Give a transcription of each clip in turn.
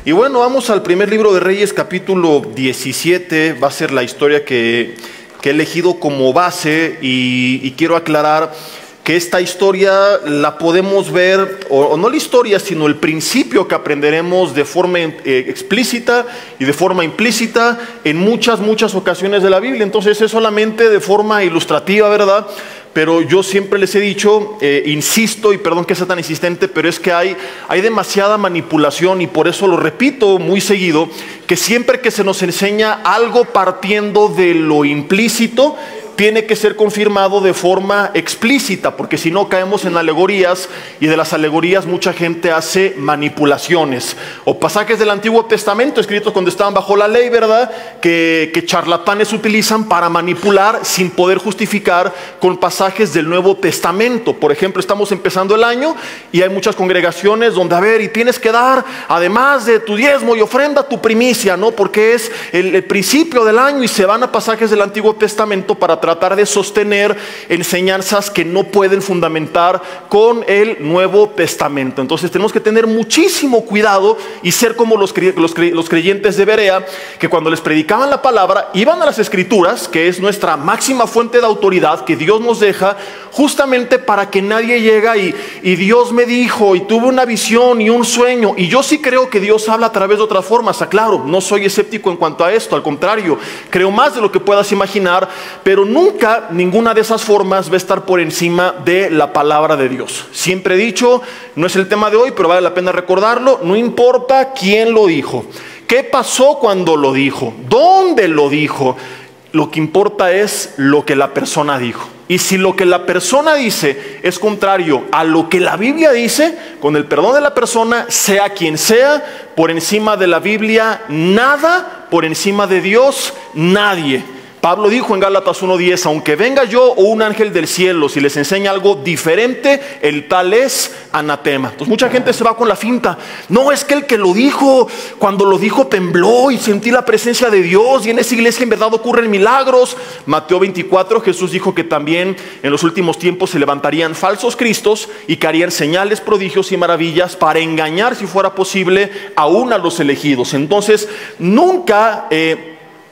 Y bueno, vamos al primer libro de Reyes, capítulo 17. Va a ser la historia que he elegido como base y quiero aclarar que esta historia la podemos ver, o no la historia, sino el principio que aprenderemos de forma explícita y de forma implícita en muchas ocasiones de la Biblia. Entonces es solamente de forma ilustrativa, ¿verdad? Pero yo siempre les he dicho, insisto, y perdón que sea tan insistente, pero es que hay demasiada manipulación, y por eso lo repito muy seguido, que siempre que se nos enseña algo partiendo de lo implícito, tiene que ser confirmado de forma explícita, porque si no caemos en alegorías, y de las alegorías mucha gente hace manipulaciones, o pasajes del Antiguo Testamento escritos cuando estaban bajo la ley, ¿verdad?, que charlatanes utilizan para manipular sin poder justificar con pasajes del Nuevo Testamento. Por ejemplo, estamos empezando el año y hay muchas congregaciones donde, a ver, y tienes que dar, además de tu diezmo y ofrenda, tu primicia, ¿no?, porque es el principio del año, y se van a pasajes del Antiguo Testamento para tratar de sostener enseñanzas que no pueden fundamentar con el Nuevo Testamento. Entonces tenemos que tener muchísimo cuidado y ser como los creyentes de Berea, que cuando les predicaban la palabra iban a las Escrituras, que es nuestra máxima fuente de autoridad que Dios nos deja, justamente para que nadie llegue y Dios me dijo, y tuve una visión y un sueño. Y yo sí creo que Dios habla a través de otras formas, aclaro, no soy escéptico en cuanto a esto, al contrario, creo más de lo que puedas imaginar, pero nunca ninguna de esas formas va a estar por encima de la palabra de Dios. Siempre he dicho, no es el tema de hoy, pero vale la pena recordarlo, no importa quién lo dijo, qué pasó cuando lo dijo, dónde lo dijo, lo que importa es lo que la persona dijo. Y si lo que la persona dice es contrario a lo que la Biblia dice, con el perdón de la persona, sea quien sea, por encima de la Biblia nada, por encima de Dios nadie. Pablo dijo en Gálatas 1:10, aunque venga yo o un ángel del cielo, si les enseña algo diferente, el tal es anatema. Entonces mucha gente se va con la finta, no, es que el que lo dijo, cuando lo dijo tembló y sentí la presencia de Dios, y en esa iglesia en verdad ocurren milagros. Mateo 24, Jesús dijo que también en los últimos tiempos se levantarían falsos cristos y que harían señales, prodigios y maravillas para engañar, si fuera posible, aún a los elegidos. Entonces nunca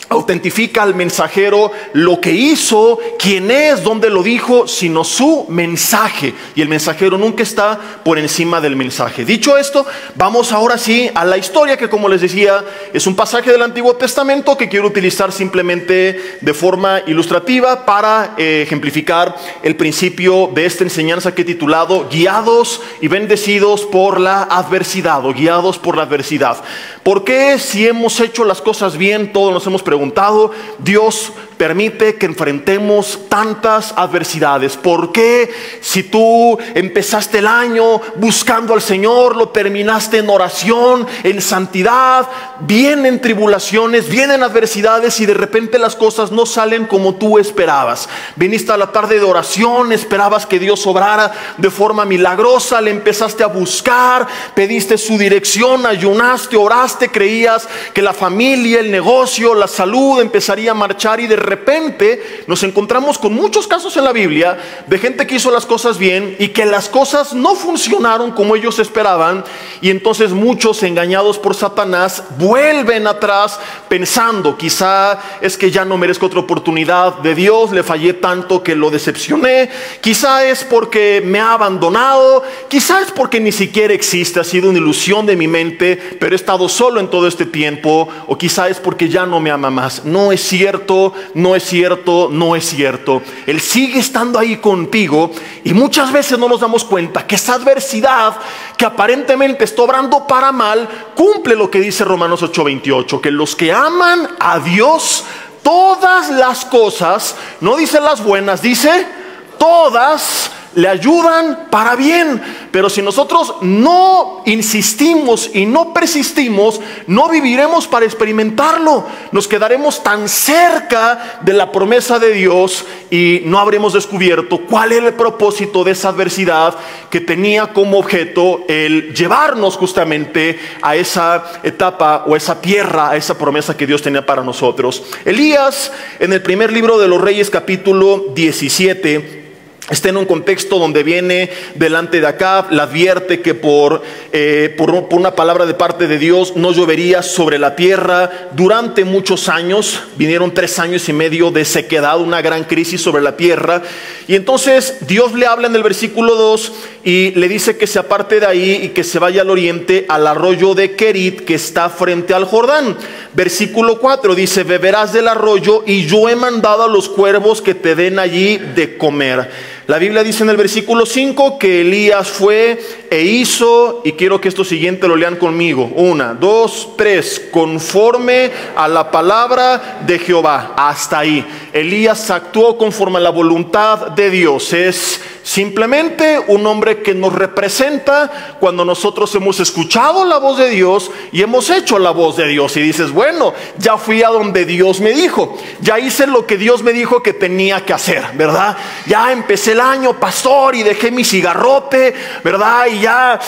autentifica al mensajero lo que hizo, quién es, dónde lo dijo, sino su mensaje, y el mensajero nunca está por encima del mensaje. Dicho esto, vamos ahora sí a la historia, que como les decía es un pasaje del Antiguo Testamento que quiero utilizar simplemente de forma ilustrativa para ejemplificar el principio de esta enseñanza que he titulado guiados y bendecidos por la adversidad, o guiados por la adversidad. ¿Por qué, si hemos hecho las cosas bien, todos nos hemos preguntado, Dios permite que enfrentemos tantas adversidades? ¿Por qué, si tú empezaste el año buscando al Señor, lo terminaste en oración, en santidad, vienen tribulaciones, vienen adversidades, y de repente las cosas no salen como tú esperabas? Viniste a la tarde de oración, esperabas que Dios obrara de forma milagrosa, le empezaste a buscar, pediste su dirección, ayunaste, oraste, creías que la familia, el negocio, la salud empezaría a marchar, y de repente nos encontramos con muchos casos en la Biblia de gente que hizo las cosas bien y que las cosas no funcionaron como ellos esperaban, y entonces muchos, engañados por Satanás, vuelven atrás pensando, quizá es que ya no merezco otra oportunidad de Dios, le fallé tanto que lo decepcioné, quizá es porque me ha abandonado, quizá es porque ni siquiera existe, ha sido una ilusión de mi mente, pero he estado solo en todo este tiempo, o quizá es porque ya no me ama más. No es cierto, no es cierto, no es cierto. Él sigue estando ahí contigo, y muchas veces no nos damos cuenta que esa adversidad que aparentemente está obrando para mal, cumple lo que dice Romanos 8:28, que los que aman a Dios, todas las cosas, no dice las buenas, dice todas, le ayudan para bien. Pero si nosotros no insistimos y no persistimos, no viviremos para experimentarlo. Nos quedaremos tan cerca de la promesa de Dios y no habremos descubierto cuál era el propósito de esa adversidad, que tenía como objeto el llevarnos justamente a esa etapa, o esa tierra, a esa promesa que Dios tenía para nosotros. Elías, en el primer libro de los Reyes, capítulo 17, Está en un contexto donde viene delante de Acab, le advierte que por una palabra de parte de Dios no llovería sobre la tierra durante muchos años. Vinieron 3 años y medio de sequedad, una gran crisis sobre la tierra. Y entonces Dios le habla en el versículo 2 y le dice que se aparte de ahí y que se vaya al oriente, al arroyo de Querit, que está frente al Jordán. Versículo 4 dice: beberás del arroyo y yo he mandado a los cuervos que te den allí de comer. La Biblia dice en el versículo 5 que Elías fue e hizo, y quiero que esto siguiente lo lean conmigo, 1, 2, 3, conforme a la palabra de Jehová. Hasta ahí. Elías actuó conforme a la voluntad de Dios. Es simplemente un hombre que nos representa cuando nosotros hemos escuchado la voz de Dios y hemos hecho la voz de Dios. Y dices, bueno, ya fui a donde Dios me dijo, ya hice lo que Dios me dijo que tenía que hacer, ¿verdad? Ya empecé el año, pastor, y dejé mi cigarrote, ¿verdad? Y ya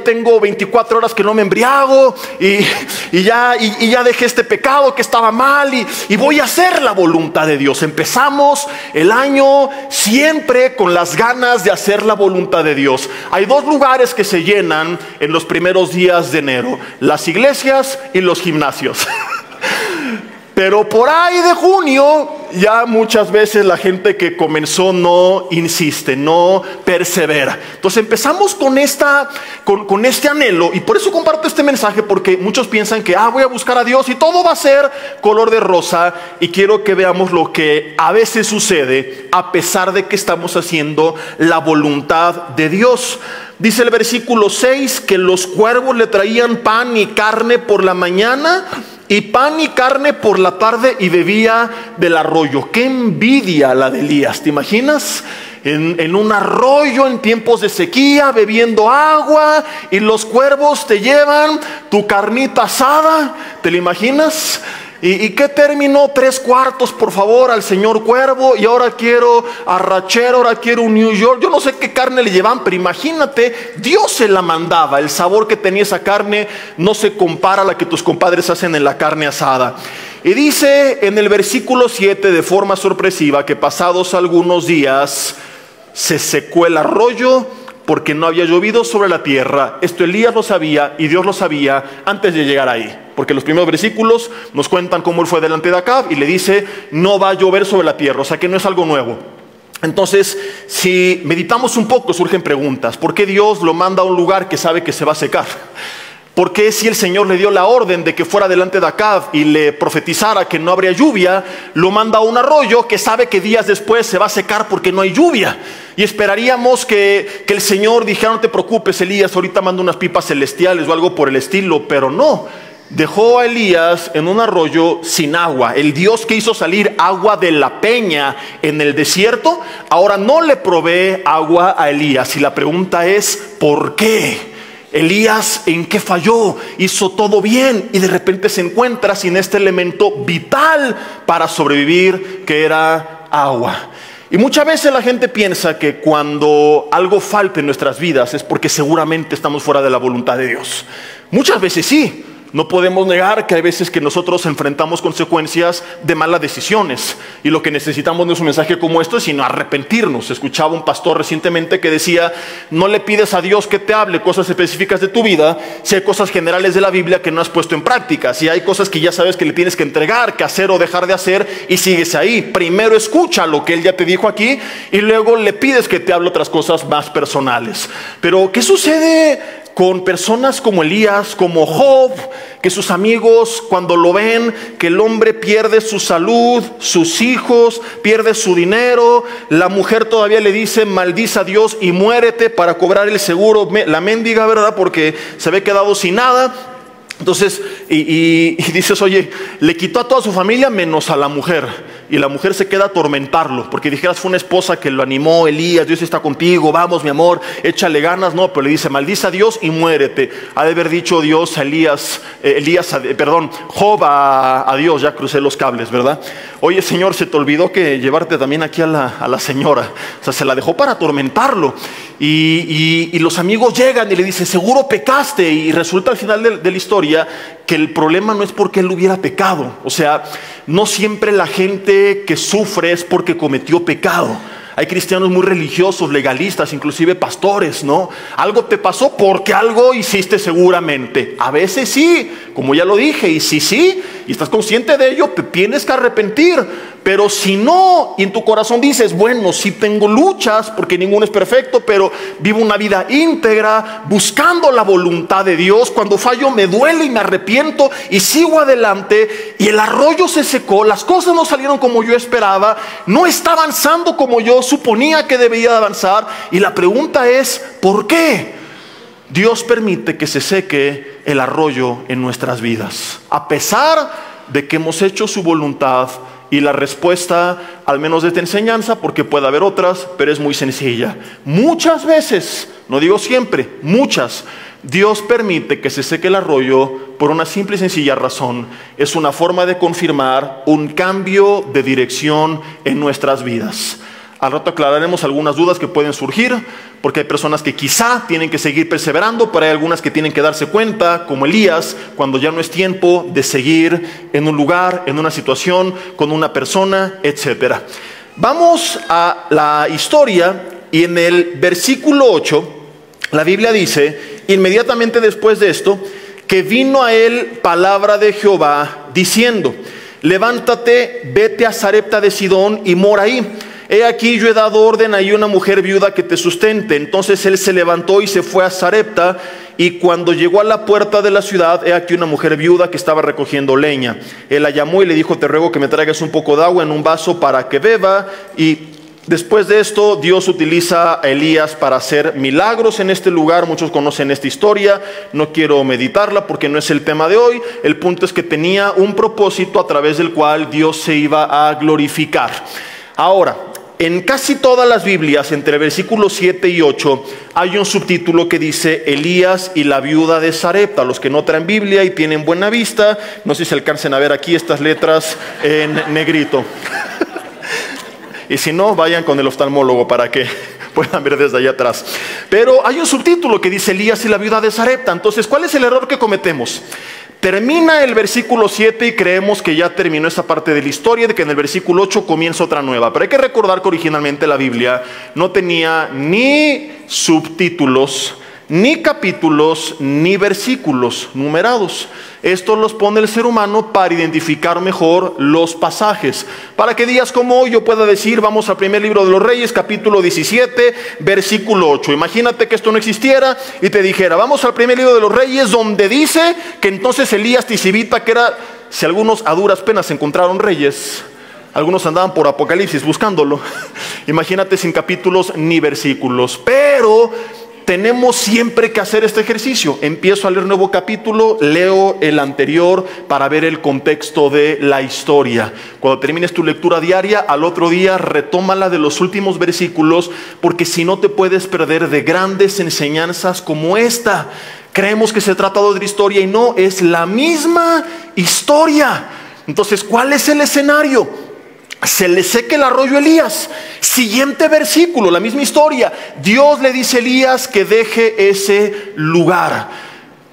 tengo 24 horas que no me embriago, y ya dejé este pecado que estaba mal, y voy a hacer la voluntad de Dios. Empezamos el año siempre con las ganas de hacer la voluntad de Dios. Hay 2 lugares que se llenan en los primeros días de enero: las iglesias y los gimnasios. Pero por ahí de junio ya muchas veces la gente que comenzó no insiste, no persevera. Entonces empezamos con este anhelo, y por eso comparto este mensaje, porque muchos piensan que voy a buscar a Dios y todo va a ser color de rosa, y quiero que veamos lo que a veces sucede a pesar de que estamos haciendo la voluntad de Dios. Dice el versículo 6 que los cuervos le traían pan y carne por la mañana y pan y carne por la tarde, y bebía del arroyo. ¡Qué envidia la de Elías! ¿Te imaginas? En un arroyo en tiempos de sequía, bebiendo agua, y los cuervos te llevan tu carnita asada. ¿Te lo imaginas? ¿Y qué terminó? 3/4, por favor, al señor cuervo, y ahora quiero arrachera, ahora quiero un New York. Yo no sé qué carne le llevan, pero imagínate, Dios se la mandaba. El sabor que tenía esa carne no se compara a la que tus compadres hacen en la carne asada. Y dice en el versículo 7 de forma sorpresiva que pasados algunos días se secó el arroyo porque no había llovido sobre la tierra. Esto Elías lo sabía y Dios lo sabía antes de llegar ahí, porque los primeros versículos nos cuentan cómo él fue delante de Acab y le dice: no va a llover sobre la tierra. O sea que no es algo nuevo. Entonces, si meditamos un poco, surgen preguntas. ¿Por qué Dios lo manda a un lugar que sabe que se va a secar? ¿Por qué, si el Señor le dio la orden de que fuera delante de Acab y le profetizara que no habría lluvia, lo manda a un arroyo que sabe que días después se va a secar porque no hay lluvia? Y esperaríamos que el Señor dijera: no te preocupes, Elías, ahorita mando unas pipas celestiales o algo por el estilo. Pero no, dejó a Elías en un arroyo sin agua. El Dios que hizo salir agua de la peña en el desierto, ahora no le provee agua a Elías. Y la pregunta es: ¿por qué? Elías, ¿en qué falló? Hizo todo bien y de repente se encuentra sin este elemento vital para sobrevivir, que era agua. Y muchas veces la gente piensa que cuando algo falta en nuestras vidas es porque seguramente estamos fuera de la voluntad de Dios. Muchas veces sí. No podemos negar que hay veces que nosotros enfrentamos consecuencias de malas decisiones, y lo que necesitamos no es un mensaje como esto, sino arrepentirnos. Escuchaba un pastor recientemente que decía: no le pides a Dios que te hable cosas específicas de tu vida si hay cosas generales de la Biblia que no has puesto en práctica, si hay cosas que ya sabes que le tienes que entregar, que hacer o dejar de hacer, y sigues ahí. Primero escucha lo que Él ya te dijo aquí y luego le pides que te hable otras cosas más personales. Pero ¿qué sucede con personas como Elías, como Job, que sus amigos, cuando lo ven, que el hombre pierde su salud, sus hijos, pierde su dinero, la mujer todavía le dice: maldice a Dios y muérete para cobrar el seguro, la mendiga, ¿verdad? Porque se había quedado sin nada. Entonces, y dices: oye, le quitó a toda su familia menos a la mujer. Y la mujer se queda a atormentarlo, porque dijeras fue una esposa que lo animó: Elías, Dios está contigo, vamos mi amor, échale ganas. No, pero le dice: maldice a Dios y muérete. Ha de haber dicho Dios a Job a Dios: ya crucé los cables, ¿verdad? Oye, Señor, se te olvidó que llevarte también aquí a la señora. O sea, se la dejó para atormentarlo. Y los amigos llegan y le dicen: seguro pecaste. Y resulta al final de la historia que el problema no es porque él hubiera pecado. O sea, no siempre la gente que sufre es porque cometió pecado. Hay cristianos muy religiosos, legalistas, inclusive pastores, ¿no? Algo te pasó porque algo hiciste seguramente. A veces sí, como ya lo dije, y si sí, y estás consciente de ello, te tienes que arrepentir. Pero si no, y en tu corazón dices, bueno, sí tengo luchas, porque ninguno es perfecto, pero vivo una vida íntegra, buscando la voluntad de Dios. Cuando fallo me duele y me arrepiento y sigo adelante, y el arroyo se secó, las cosas no salieron como yo esperaba, no está avanzando como yo suponía que debía avanzar. Y la pregunta es, ¿por qué Dios permite que se seque el arroyo en nuestras vidas, a pesar de que hemos hecho su voluntad? Y la respuesta, al menos de esta enseñanza, porque puede haber otras, pero es muy sencilla. Muchas veces, no digo siempre, muchas, Dios permite que se seque el arroyo por una simple y sencilla razón. Es una forma de confirmar un cambio de dirección en nuestras vidas. Al rato aclararemos algunas dudas que pueden surgir, porque hay personas que quizá tienen que seguir perseverando, pero hay algunas que tienen que darse cuenta, como Elías, cuando ya no es tiempo de seguir en un lugar, en una situación, con una persona, etc. Vamos a la historia, y en el versículo 8, la Biblia dice, inmediatamente después de esto, que vino a él palabra de Jehová, diciendo, levántate, vete a Sarepta de Sidón y mora ahí. He aquí yo he dado orden ahí a una mujer viuda que te sustente. Entonces él se levantó y se fue a Sarepta, y cuando llegó a la puerta de la ciudad, he aquí una mujer viuda que estaba recogiendo leña. Él la llamó y le dijo, te ruego que me traigas un poco de agua en un vaso para que beba. Y después de esto, Dios utiliza a Elías para hacer milagros en este lugar. Muchos conocen esta historia, no quiero meditarla porque no es el tema de hoy. El punto es que tenía un propósito a través del cual Dios se iba a glorificar. Ahora, en casi todas las Biblias, entre el versículo 7 y 8, hay un subtítulo que dice Elías y la viuda de Sarepta. Los que no traen Biblia y tienen buena vista, no sé si alcancen a ver aquí estas letras en negrito. Y si no, vayan con el oftalmólogo para que puedan ver desde allá atrás. Pero hay un subtítulo que dice Elías y la viuda de Sarepta. Entonces, ¿cuál es el error que cometemos? Termina el versículo 7 y creemos que ya terminó esa parte de la historia, de que en el versículo 8 comienza otra nueva. Pero hay que recordar que originalmente la Biblia no tenía ni subtítulos, ni capítulos, ni versículos numerados. Esto los pone el ser humano para identificar mejor los pasajes. Para que días como hoy yo pueda decir, vamos al primer libro de los Reyes, capítulo 17, versículo 8. Imagínate que esto no existiera y te dijera, vamos al primer libro de los Reyes, donde dice que entonces Elías Tisibita, que era, si algunos a duras penas encontraron reyes, algunos andaban por Apocalipsis buscándolo. Imagínate sin capítulos ni versículos. Pero tenemos siempre que hacer este ejercicio. Empiezo a leer nuevo capítulo, leo el anterior para ver el contexto de la historia. Cuando termines tu lectura diaria, al otro día retómala de los últimos versículos, porque si no te puedes perder de grandes enseñanzas como esta. Creemos que se trata de otra historia y no, es la misma historia. Entonces, ¿cuál es el escenario? Se le seca el arroyo a Elías. Siguiente versículo, la misma historia. Dios le dice a Elías que deje ese lugar.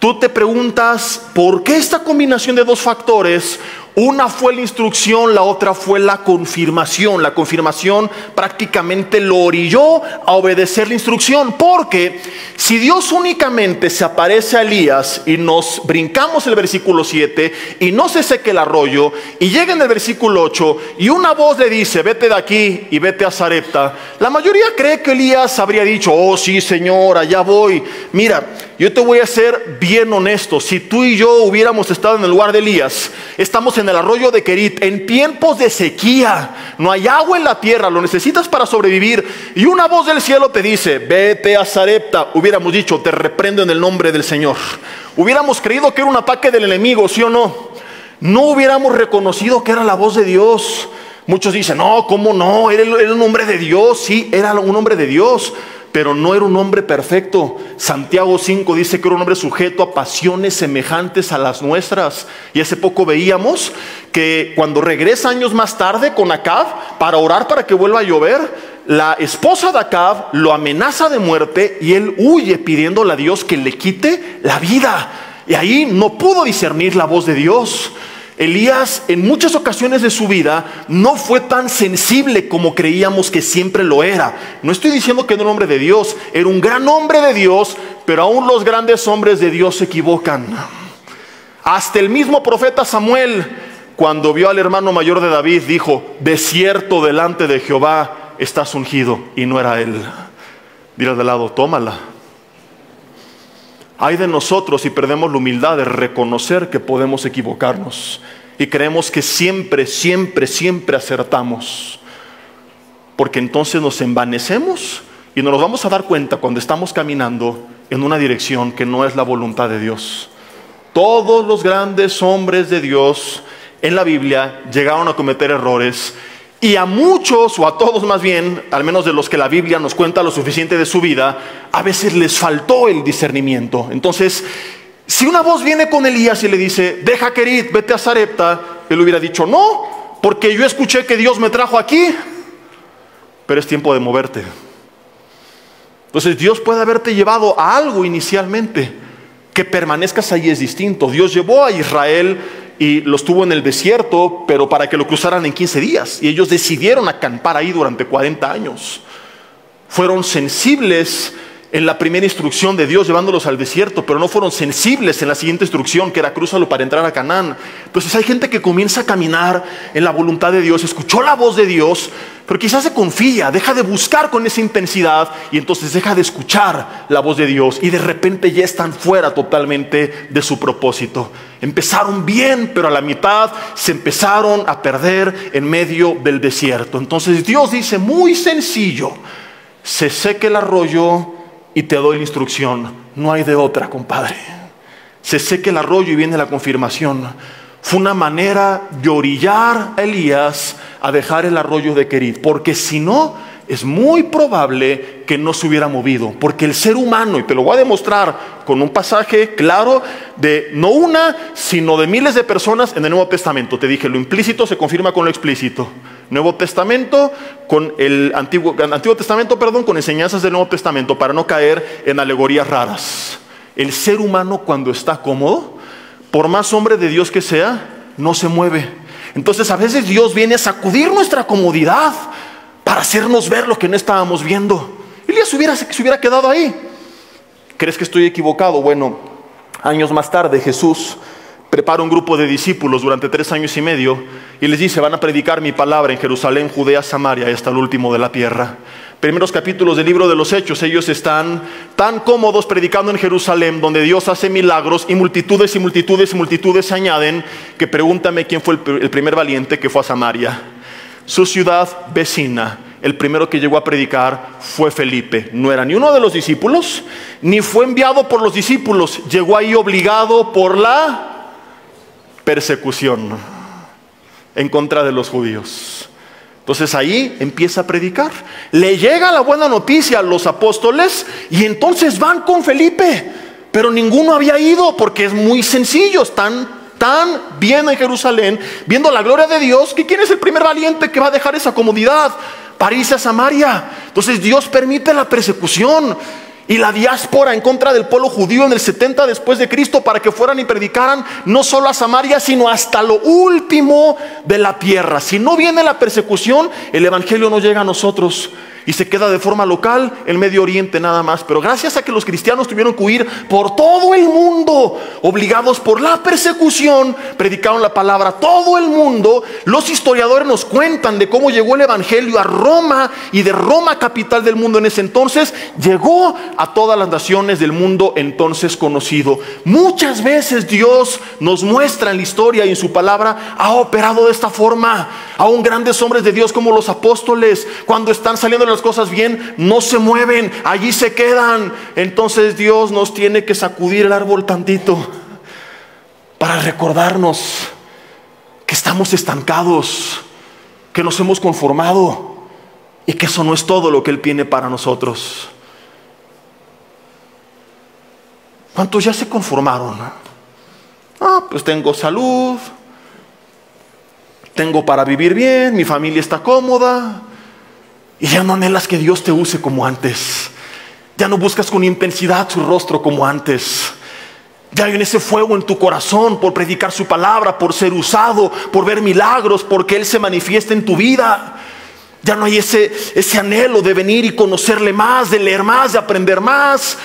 Tú te preguntas, ¿por qué esta combinación de dos factores? Una fue la instrucción, la otra fue la confirmación. La confirmación prácticamente lo orilló a obedecer la instrucción. Porque si Dios únicamente se aparece a Elías y nos brincamos el versículo 7 y no se seque el arroyo, y llega en el versículo 8 y una voz le dice, vete de aquí y vete a Sarepta, la mayoría cree que Elías habría dicho, oh sí Señor, allá voy. Mira, yo te voy a ser bien honesto. Si tú y yo hubiéramos estado en el lugar de Elías, estamos en el arroyo de Querit, en tiempos de sequía, no hay agua en la tierra, lo necesitas para sobrevivir, y una voz del cielo te dice, vete a Sarepta. Hubiéramos dicho, te reprendo en el nombre del Señor. Hubiéramos creído que era un ataque del enemigo, ¿sí o no? No hubiéramos reconocido que era la voz de Dios. Muchos dicen, no, ¿cómo no? Era un hombre de Dios. Sí, era un hombre de Dios, pero no era un hombre perfecto. Santiago 5 dice que era un hombre sujeto a pasiones semejantes a las nuestras. Y hace poco veíamos que cuando regresa años más tarde con Acab para orar para que vuelva a llover, la esposa de Acab lo amenaza de muerte y él huye pidiéndole a Dios que le quite la vida. Y ahí no pudo discernir la voz de Dios. Elías en muchas ocasiones de su vida no fue tan sensible como creíamos que siempre lo era. No estoy diciendo que era un hombre de Dios, era un gran hombre de Dios, pero aún los grandes hombres de Dios se equivocan. Hasta el mismo profeta Samuel, cuando vio al hermano mayor de David, dijo: de cierto delante de Jehová estás ungido, y no era él. Dile de lado: tómala. Ay de nosotros si perdemos la humildad de reconocer que podemos equivocarnos y creemos que siempre, siempre, siempre acertamos, porque entonces nos envanecemos y nos vamos a dar cuenta cuando estamos caminando en una dirección que no es la voluntad de Dios. Todos los grandes hombres de Dios en la Biblia llegaron a cometer errores, y a muchos, o a todos más bien, al menos de los que la Biblia nos cuenta lo suficiente de su vida, a veces les faltó el discernimiento. Entonces, si una voz viene con Elías y le dice: deja Querit, vete a Sarepta, él hubiera dicho: no, porque yo escuché que Dios me trajo aquí, pero es tiempo de moverte. Entonces Dios puede haberte llevado a algo inicialmente. Que permanezcas ahí es distinto. Dios llevó a Israel y los tuvo en el desierto, pero para que lo cruzaran en 15 días. Y ellos decidieron acampar ahí durante 40 años. Fueron sensibles en la primera instrucción de Dios llevándolos al desierto, pero no fueron sensibles en la siguiente instrucción, que era: crúzalo para entrar a Canaán. Entonces hay gente que comienza a caminar en la voluntad de Dios, escuchó la voz de Dios, pero quizás se confía, deja de buscar con esa intensidad y entonces deja de escuchar la voz de Dios, y de repente ya están fuera totalmente de su propósito. Empezaron bien, pero a la mitad se empezaron a perder en medio del desierto. Entonces Dios dice muy sencillo: se seque el arroyo y te doy la instrucción. No hay de otra, compadre. Se seque el arroyo y viene la confirmación. Fue una manera de orillar a Elías a dejar el arroyo de Querit, porque si no, es muy probable que no se hubiera movido. Porque el ser humano, y te lo voy a demostrar con un pasaje claro de no una, sino de miles de personas en el Nuevo Testamento. Te dije, lo implícito se confirma con lo explícito. Nuevo Testamento con el Antiguo Testamento, con enseñanzas del Nuevo Testamento, para no caer en alegorías raras. El ser humano, cuando está cómodo, por más hombre de Dios que sea, no se mueve. Entonces a veces Dios viene a sacudir nuestra comodidad para hacernos ver lo que no estábamos viendo. Elías se hubiera quedado ahí. ¿Crees que estoy equivocado? Bueno, años más tarde Jesús prepara un grupo de discípulos durante 3 años y medio y les dice: van a predicar mi palabra en Jerusalén, Judea, Samaria y hasta el último de la tierra. Primeros capítulos del libro de los Hechos, ellos están tan cómodos predicando en Jerusalén, donde Dios hace milagros y multitudes y multitudes y multitudes se añaden, que pregúntame quién fue el primer valiente que fue a Samaria, su ciudad vecina. El primero que llegó a predicar fue Felipe. No era ni uno de los discípulos, ni fue enviado por los discípulos. Llegó ahí obligado por la persecución en contra de los judíos. Entonces ahí empieza a predicar. Le llega la buena noticia a los apóstoles y entonces van con Felipe, pero ninguno había ido porque es muy sencillo. Están tan bien en Jerusalén viendo la gloria de Dios, que ¿quién es el primer valiente que va a dejar esa comodidad para irse a Samaria? Entonces Dios permite la persecución y la diáspora en contra del pueblo judío en el 70 después de Cristo, para que fueran y predicaran no solo a Samaria, sino hasta lo último de la tierra. Si no viene la persecución, el evangelio no llega a nosotros y se queda de forma local en Medio Oriente nada más. Pero gracias a que los cristianos tuvieron que huir por todo el mundo, obligados por la persecución, predicaron la palabra a todo el mundo. Los historiadores nos cuentan de cómo llegó el evangelio a Roma, y de Roma, capital del mundo en ese entonces, llegó a todas las naciones del mundo entonces conocido. Muchas veces Dios nos muestra en la historia y en su palabra ha operado de esta forma. Aún grandes hombres de Dios como los apóstoles, cuando están saliendo las cosas bien, no se mueven, allí se quedan. Entonces Dios nos tiene que sacudir el árbol tantito para recordarnos que estamos estancados, que nos hemos conformado y que eso no es todo lo que Él tiene para nosotros. ¿Cuántos ya se conformaron? Pues tengo salud, tengo para vivir bien, mi familia está cómoda, y ya no anhelas que Dios te use como antes. Ya no buscas con intensidad su rostro como antes. Ya hay ese fuego en tu corazón por predicar su palabra, por ser usado, por ver milagros, porque Él se manifiesta en tu vida. Ya no hay ese anhelo de venir y conocerle más, de leer más, de aprender más.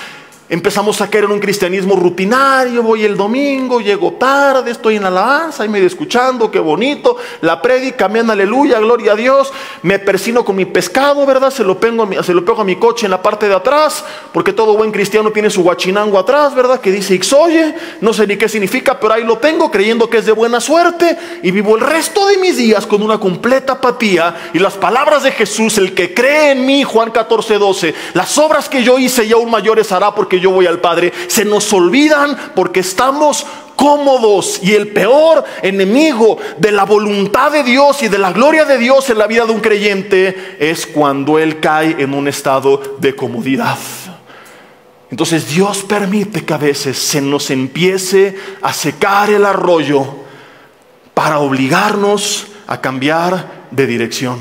Empezamos a caer en un cristianismo rutinario. Voy el domingo, llego tarde, estoy en alabanza y medio escuchando, qué bonito, la prédica, amén, aleluya, gloria a Dios. Me persino con mi pescado, ¿verdad? Se lo pego a mi coche en la parte de atrás, porque todo buen cristiano tiene su guachinango atrás, ¿verdad? Que dice Ixoye, no sé ni qué significa, pero ahí lo tengo, creyendo que es de buena suerte, y vivo el resto de mis días con una completa apatía. Y las palabras de Jesús, el que cree en mí, Juan 14:12, las obras que yo hice y aún mayores hará, porque yo voy al Padre, se nos olvidan porque estamos cómodos. Y el peor enemigo de la voluntad de Dios y de la gloria de Dios en la vida de un creyente es cuando él cae en un estado de comodidad. Entonces Dios permite que a veces se nos empiece a secar el arroyo para obligarnos a cambiar de dirección,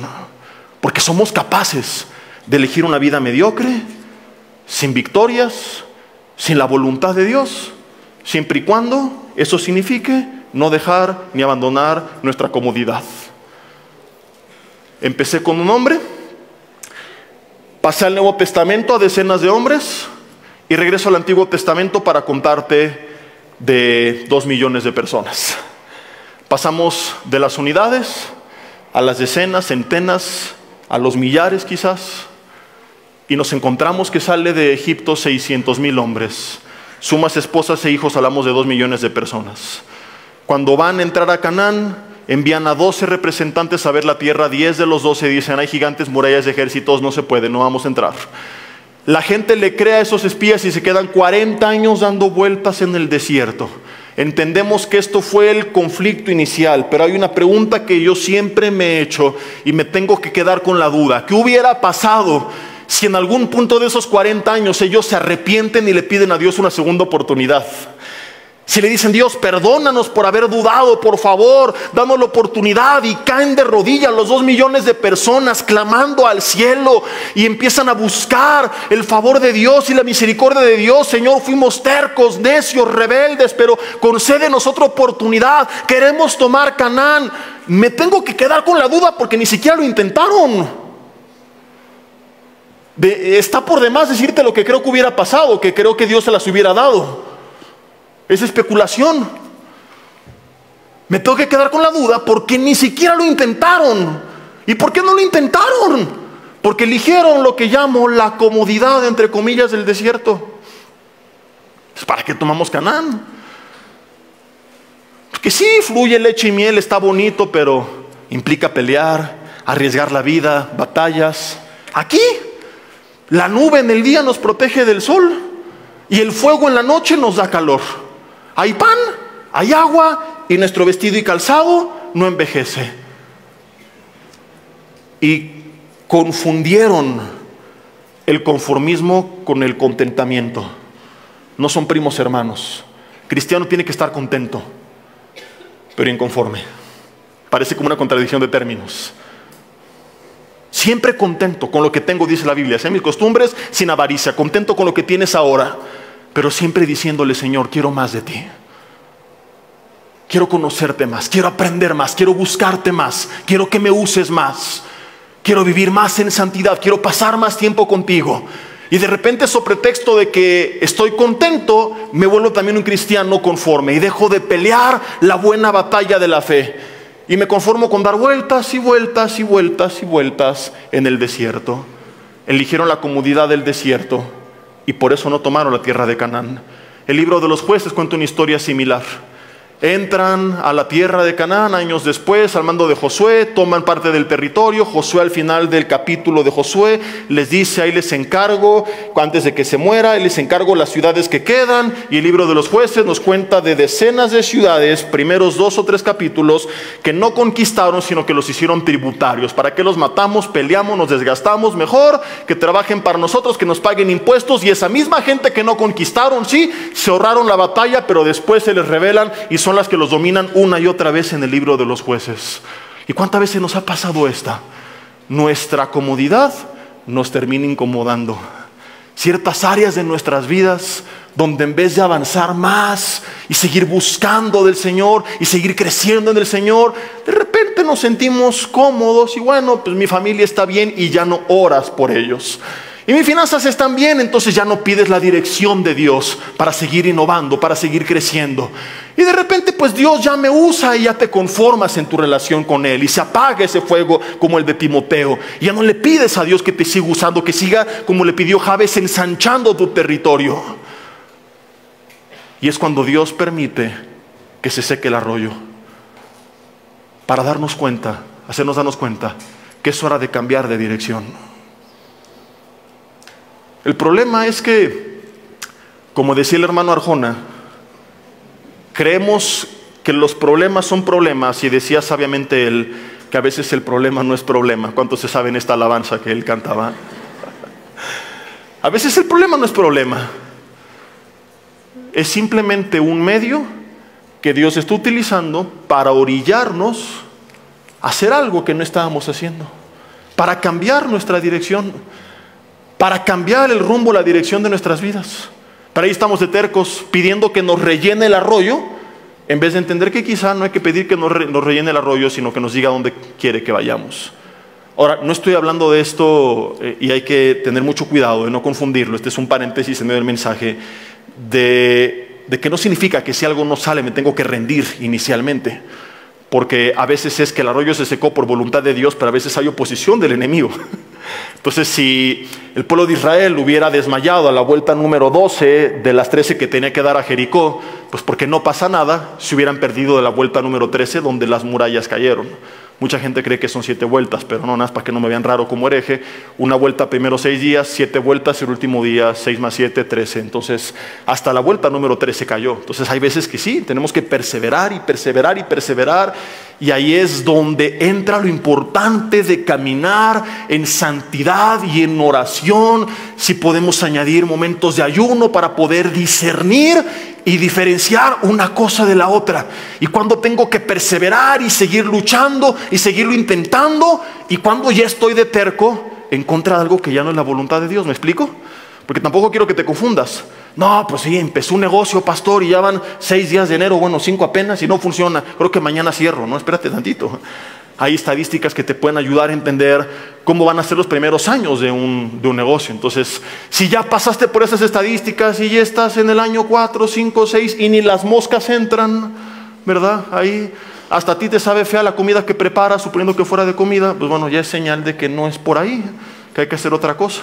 porque somos capaces de elegir una vida mediocre, sin victorias, sin la voluntad de Dios, siempre y cuando eso signifique no dejar ni abandonar nuestra comodidad. Empecé con un hombre, pasé al Nuevo Testamento a decenas de hombres y regreso al Antiguo Testamento para contarte de 2 millones de personas. Pasamos de las unidades a las decenas, centenas, a los millares quizás. Y nos encontramos que sale de Egipto 600,000 hombres. Sumas esposas e hijos, hablamos de 2 millones de personas. Cuando van a entrar a Canaán, envían a 12 representantes a ver la tierra. 10 de los 12 dicen: hay gigantes, murallas de ejércitos, no se puede, no vamos a entrar. La gente le cree a esos espías y se quedan 40 años dando vueltas en el desierto. Entendemos que esto fue el conflicto inicial, pero hay una pregunta que yo siempre me he hecho y me tengo que quedar con la duda. ¿Qué hubiera pasado si en algún punto de esos 40 años ellos se arrepienten y le piden a Dios una segunda oportunidad? Si le dicen: Dios, perdónanos por haber dudado, por favor, danos la oportunidad, y caen de rodillas los 2 millones de personas clamando al cielo y empiezan a buscar el favor de Dios y la misericordia de Dios. Señor, fuimos tercos, necios, rebeldes, pero concédenos otra oportunidad, queremos tomar Canaán. Me tengo que quedar con la duda porque ni siquiera lo intentaron. Está por demás decirte lo que creo que hubiera pasado, que creo que Dios se las hubiera dado. Es especulación. Me tengo que quedar con la duda porque ni siquiera lo intentaron. ¿Y por qué no lo intentaron? Porque eligieron lo que llamo la comodidad, entre comillas, del desierto. Pues, ¿para qué tomamos Canaán? Porque sí, fluye leche y miel, está bonito, pero implica pelear, arriesgar la vida, batallas. Aquí la nube en el día nos protege del sol y el fuego en la noche nos da calor. Hay pan, hay agua y nuestro vestido y calzado no envejece. Y confundieron el conformismo con el contentamiento. No son primos hermanos. Cristiano tiene que estar contento, pero inconforme. Parece como una contradicción de términos. Siempre contento con lo que tengo, dice la Biblia. Sé mis costumbres sin avaricia, contento con lo que tienes ahora, pero siempre diciéndole: Señor, quiero más de ti. Quiero conocerte más, quiero aprender más, quiero buscarte más, quiero que me uses más, quiero vivir más en santidad, quiero pasar más tiempo contigo. Y de repente, sobre pretexto de que estoy contento, me vuelvo también un cristiano conforme y dejo de pelear la buena batalla de la fe. Y me conformo con dar vueltas y vueltas y vueltas y vueltas en el desierto. Eligieron la comodidad del desierto y por eso no tomaron la tierra de Canaán. El libro de los Jueces cuenta una historia similar. Entran a la tierra de Canaán años después al mando de Josué, toman parte del territorio. Josué, al final del capítulo de Josué, les dice: ahí les encargo, antes de que se muera, ahí les encargo las ciudades que quedan. Y el libro de los Jueces nos cuenta de decenas de ciudades, primeros 2 o 3 capítulos, que no conquistaron, sino que los hicieron tributarios. ¿Para qué los matamos, peleamos, nos desgastamos? Mejor que trabajen para nosotros, que nos paguen impuestos. Y esa misma gente que no conquistaron, sí, se ahorraron la batalla, pero después se les rebelan y son las que los dominan una y otra vez en el libro de los Jueces. ¿Y cuántas veces nos ha pasado esta? Nuestra comodidad nos termina incomodando. Ciertas áreas de nuestras vidas donde en vez de avanzar más y seguir buscando del Señor y seguir creciendo en el Señor, de repente nos sentimos cómodos y bueno, pues mi familia está bien y ya no oras por ellos. Y mis finanzas están bien, entonces ya no pides la dirección de Dios para seguir innovando, para seguir creciendo. Y de repente pues Dios ya me usa y ya te conformas en tu relación con Él. Y se apaga ese fuego como el de Timoteo. Y ya no le pides a Dios que te siga usando, que siga como le pidió Jabes, ensanchando tu territorio. Y es cuando Dios permite que se seque el arroyo, para darnos cuenta, hacernos darnos cuenta que es hora de cambiar de dirección. El problema es que, como decía el hermano Arjona, creemos que los problemas son problemas, y decía sabiamente él que a veces el problema no es problema. ¿Cuántos se saben esta alabanza que él cantaba? A veces el problema no es problema, es simplemente un medio que Dios está utilizando para orillarnos a hacer algo que no estábamos haciendo, para cambiar nuestra dirección, para cambiar el rumbo, la dirección de nuestras vidas. Para ahí estamos de tercos, pidiendo que nos rellene el arroyo, en vez de entender que quizá no hay que pedir que nos rellene el arroyo, sino que nos diga dónde quiere que vayamos. Ahora, no estoy hablando de esto, y hay que tener mucho cuidado de no confundirlo. Este es un paréntesis en medio del mensaje, de que no significa que si algo no sale me tengo que rendir inicialmente, porque a veces es que el arroyo se secó por voluntad de Dios, pero a veces hay oposición del enemigo. Entonces, si el pueblo de Israel hubiera desmayado a la vuelta número 12 de las 13 que tenía que dar a Jericó, pues porque no pasa nada, se hubieran perdido de la vuelta número 13 donde las murallas cayeron. Mucha gente cree que son 7 vueltas, pero no, nada más para que no me vean raro como hereje. Una vuelta primero 6 días, 7 vueltas, y el último día 6 más 7, 13. Entonces, hasta la vuelta número 13 cayó. Entonces, hay veces que sí, tenemos que perseverar y perseverar y perseverar. Y ahí es donde entra lo importante de caminar en santidad y en oración. Si podemos añadir momentos de ayuno para poder discernir y diferenciar una cosa de la otra, y cuando tengo que perseverar y seguir luchando y seguirlo intentando, y cuando ya estoy de terco en contra de algo que ya no es la voluntad de Dios. ¿Me explico? Porque tampoco quiero que te confundas. No, pues sí, empezó un negocio, pastor, y ya van 6 días de enero, bueno, 5 apenas, y no funciona, creo que mañana cierro. No, espérate tantito. Hay estadísticas que te pueden ayudar a entender cómo van a ser los primeros años de un negocio. Entonces, si ya pasaste por esas estadísticas y ya estás en el año 4, 5, 6 y ni las moscas entran, ¿verdad? Ahí hasta a ti te sabe fea la comida que preparas, suponiendo que fuera de comida, pues bueno, ya es señal de que no es por ahí, que hay que hacer otra cosa.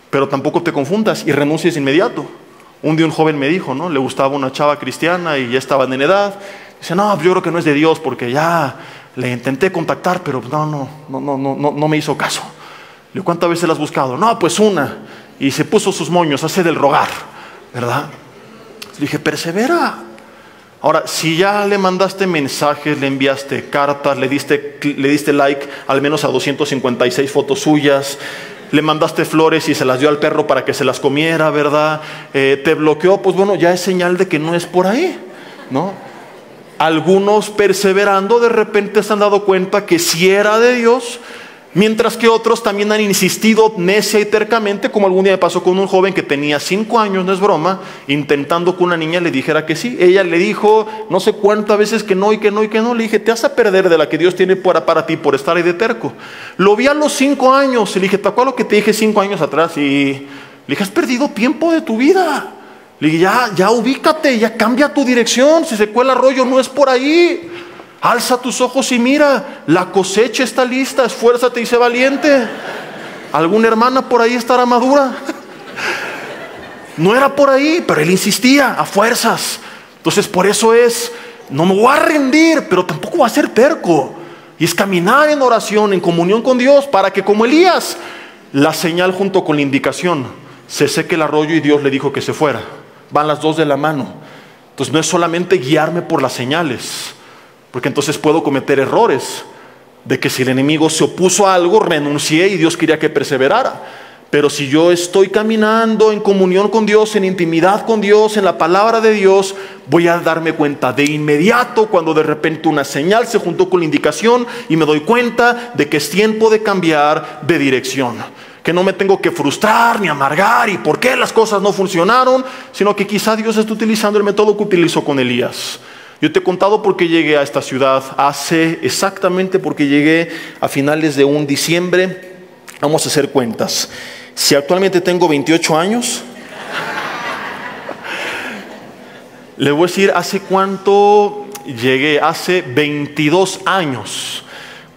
Pero tampoco te confundas y renuncies de inmediato. Un día un joven me dijo, ¿no? Le gustaba una chava cristiana y ya estaban en edad. Dice, no, yo creo que no es de Dios, porque ya le intenté contactar, pero no me hizo caso. Le digo, ¿cuántas veces la has buscado? No, pues una. Y se puso sus moños, hace del rogar, ¿verdad? Le dije, persevera. Ahora, si ya le mandaste mensajes, le enviaste cartas, le diste like al menos a 256 fotos suyas, le mandaste flores y se las dio al perro para que se las comiera, ¿verdad? Te bloqueó, pues bueno, ya es señal de que no es por ahí, ¿no? Algunos perseverando de repente se han dado cuenta que sí era de Dios, mientras que otros también han insistido necia y tercamente, como algún día me pasó con un joven que tenía 5 años, no es broma, intentando que una niña le dijera que sí. Ella le dijo no sé cuántas veces que no y que no y que no. Le dije, te vas a perder de la que Dios tiene para ti por estar ahí de terco. Lo vi a los 5 años y le dije, ¿te acuerdas lo que te dije 5 años atrás? Y le dije, has perdido tiempo de tu vida. Le dije, ya ubícate, ya cambia tu dirección. Si secó el arroyo, no es por ahí. Alza tus ojos y mira, la cosecha está lista, esfuérzate y sé valiente. ¿Alguna hermana por ahí estará madura? No era por ahí, pero él insistía a fuerzas. Entonces por eso no me voy a rendir, pero tampoco voy a ser terco. Y es caminar en oración, en comunión con Dios, para que como Elías, la señal junto con la indicación, se seque el arroyo y Dios le dijo que se fuera. Van las dos de la mano. Entonces no es solamente guiarme por las señales, porque entonces puedo cometer errores de que si el enemigo se opuso a algo, renuncié y Dios quería que perseverara. Pero si yo estoy caminando en comunión con Dios, en intimidad con Dios, en la palabra de Dios, voy a darme cuenta de inmediato cuando de repente una señal se juntó con la indicación y me doy cuenta de que es tiempo de cambiar de dirección. que no me tengo que frustrar ni amargar y por qué las cosas no funcionaron, sino que quizá Dios está utilizando el método que utilizó con Elías. Yo te he contado por qué llegué a esta ciudad, porque llegué a finales de un diciembre. Vamos a hacer cuentas. Si actualmente tengo 28 años, le voy a decir hace cuánto llegué, hace 22 años.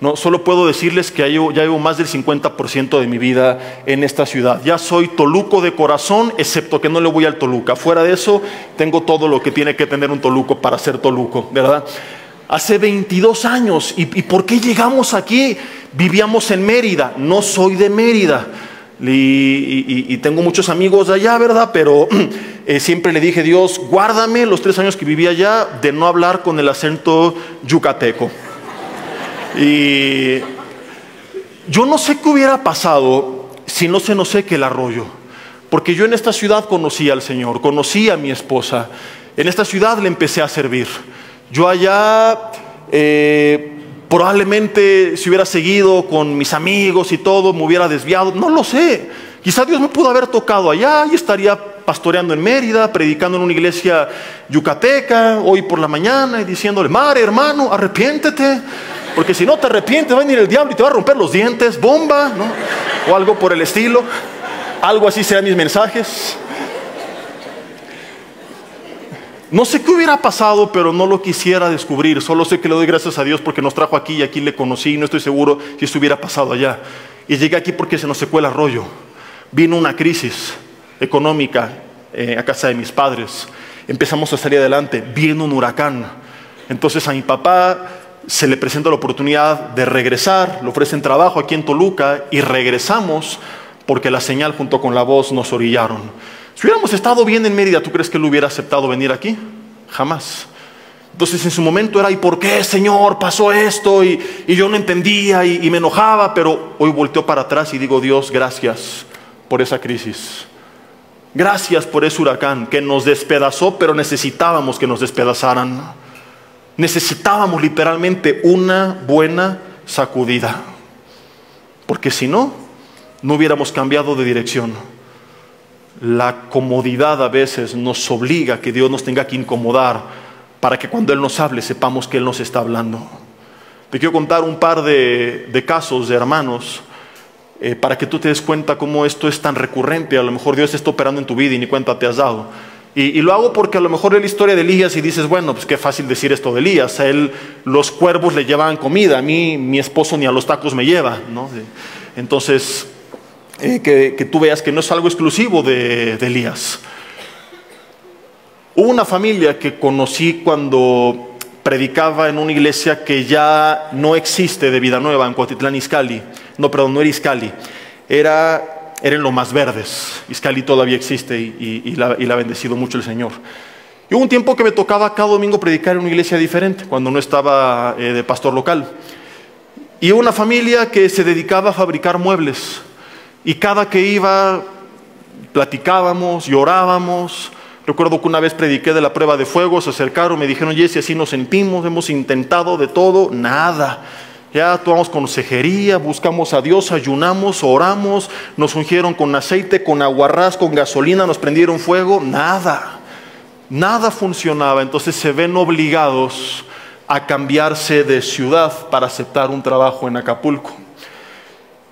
No, solo puedo decirles que ya llevo más del 50% de mi vida en esta ciudad. Ya soy toluco de corazón, excepto que no le voy al Toluca. Fuera de eso, tengo todo lo que tiene que tener un toluco para ser toluco, ¿verdad? Hace 22 años. ¿Y por qué llegamos aquí? Vivíamos en Mérida. No soy de Mérida. Y tengo muchos amigos de allá, ¿verdad? Pero siempre le dije, Dios, guárdame los 3 años que viví allá de no hablar con el acento yucateco. Y yo no sé qué hubiera pasado si no se nos seque el arroyo, porque yo en esta ciudad conocí al Señor, conocí a mi esposa, en esta ciudad le empecé a servir. Yo allá probablemente si hubiera seguido con mis amigos y todo me hubiera desviado, no lo sé. Quizá Dios me pudo haber tocado allá y estaría pastoreando en Mérida, predicando en una iglesia yucateca hoy por la mañana y diciéndole, Mare, hermano, arrepiéntete. Porque si no te arrepientes, va a venir el diablo y te va a romper los dientes, bomba, ¿no? O algo por el estilo. Algo así serán mis mensajes. No sé qué hubiera pasado, pero no lo quisiera descubrir. Solo sé que le doy gracias a Dios porque nos trajo aquí y aquí le conocí. No estoy seguro si esto hubiera pasado allá. Y llegué aquí porque se nos secó el arroyo. Vino una crisis económica a casa de mis padres. Empezamos a salir adelante. Vino un huracán. Entonces a mi papá se le presenta la oportunidad de regresar, le ofrecen trabajo aquí en Toluca y regresamos porque la señal junto con la voz nos orillaron. Si hubiéramos estado bien en Mérida, ¿tú crees que él hubiera aceptado venir aquí? Jamás. Entonces en su momento era, ¿y por qué, Señor, pasó esto? Y yo no entendía y me enojaba, pero hoy volteo para atrás y digo, Dios, gracias por esa crisis. Gracias por ese huracán que nos despedazó, pero necesitábamos que nos despedazaran. Necesitábamos literalmente una buena sacudida, porque si no, no hubiéramos cambiado de dirección. La comodidad a veces nos obliga a que Dios nos tenga que incomodar para que cuando Él nos hable sepamos que Él nos está hablando. Te quiero contar un par de casos de hermanos para que tú te des cuenta cómo esto es tan recurrente. A lo mejor Dios está operando en tu vida y ni cuenta te has dado. Y lo hago porque a lo mejor es la historia de Elías y dices, bueno, pues qué fácil decir esto de Elías. A él los cuervos le llevaban comida, a mí mi esposo ni a los tacos me lleva, ¿no? Entonces, que tú veas que no es algo exclusivo de Elías. Hubo una familia que conocí cuando predicaba en una iglesia que ya no existe de Vida Nueva, en Cuautitlán, Izcalli. No, perdón, no era Izcalli, era en Lomas Verdes. Izcalli todavía existe y la ha bendecido mucho el Señor. Y hubo un tiempo que me tocaba cada domingo predicar en una iglesia diferente, cuando no estaba de pastor local. Y hubo una familia que se dedicaba a fabricar muebles. Y cada que iba, platicábamos y orábamos. Recuerdo que una vez prediqué de la prueba de fuego, se acercaron, me dijeron, Jesse, así nos sentimos, hemos intentado de todo, nada. Ya tomamos consejería, buscamos a Dios, ayunamos, oramos, nos ungieron con aceite, con aguarrás, con gasolina, nos prendieron fuego, nada. Nada funcionaba. Entonces se ven obligados a cambiarse de ciudad para aceptar un trabajo en Acapulco.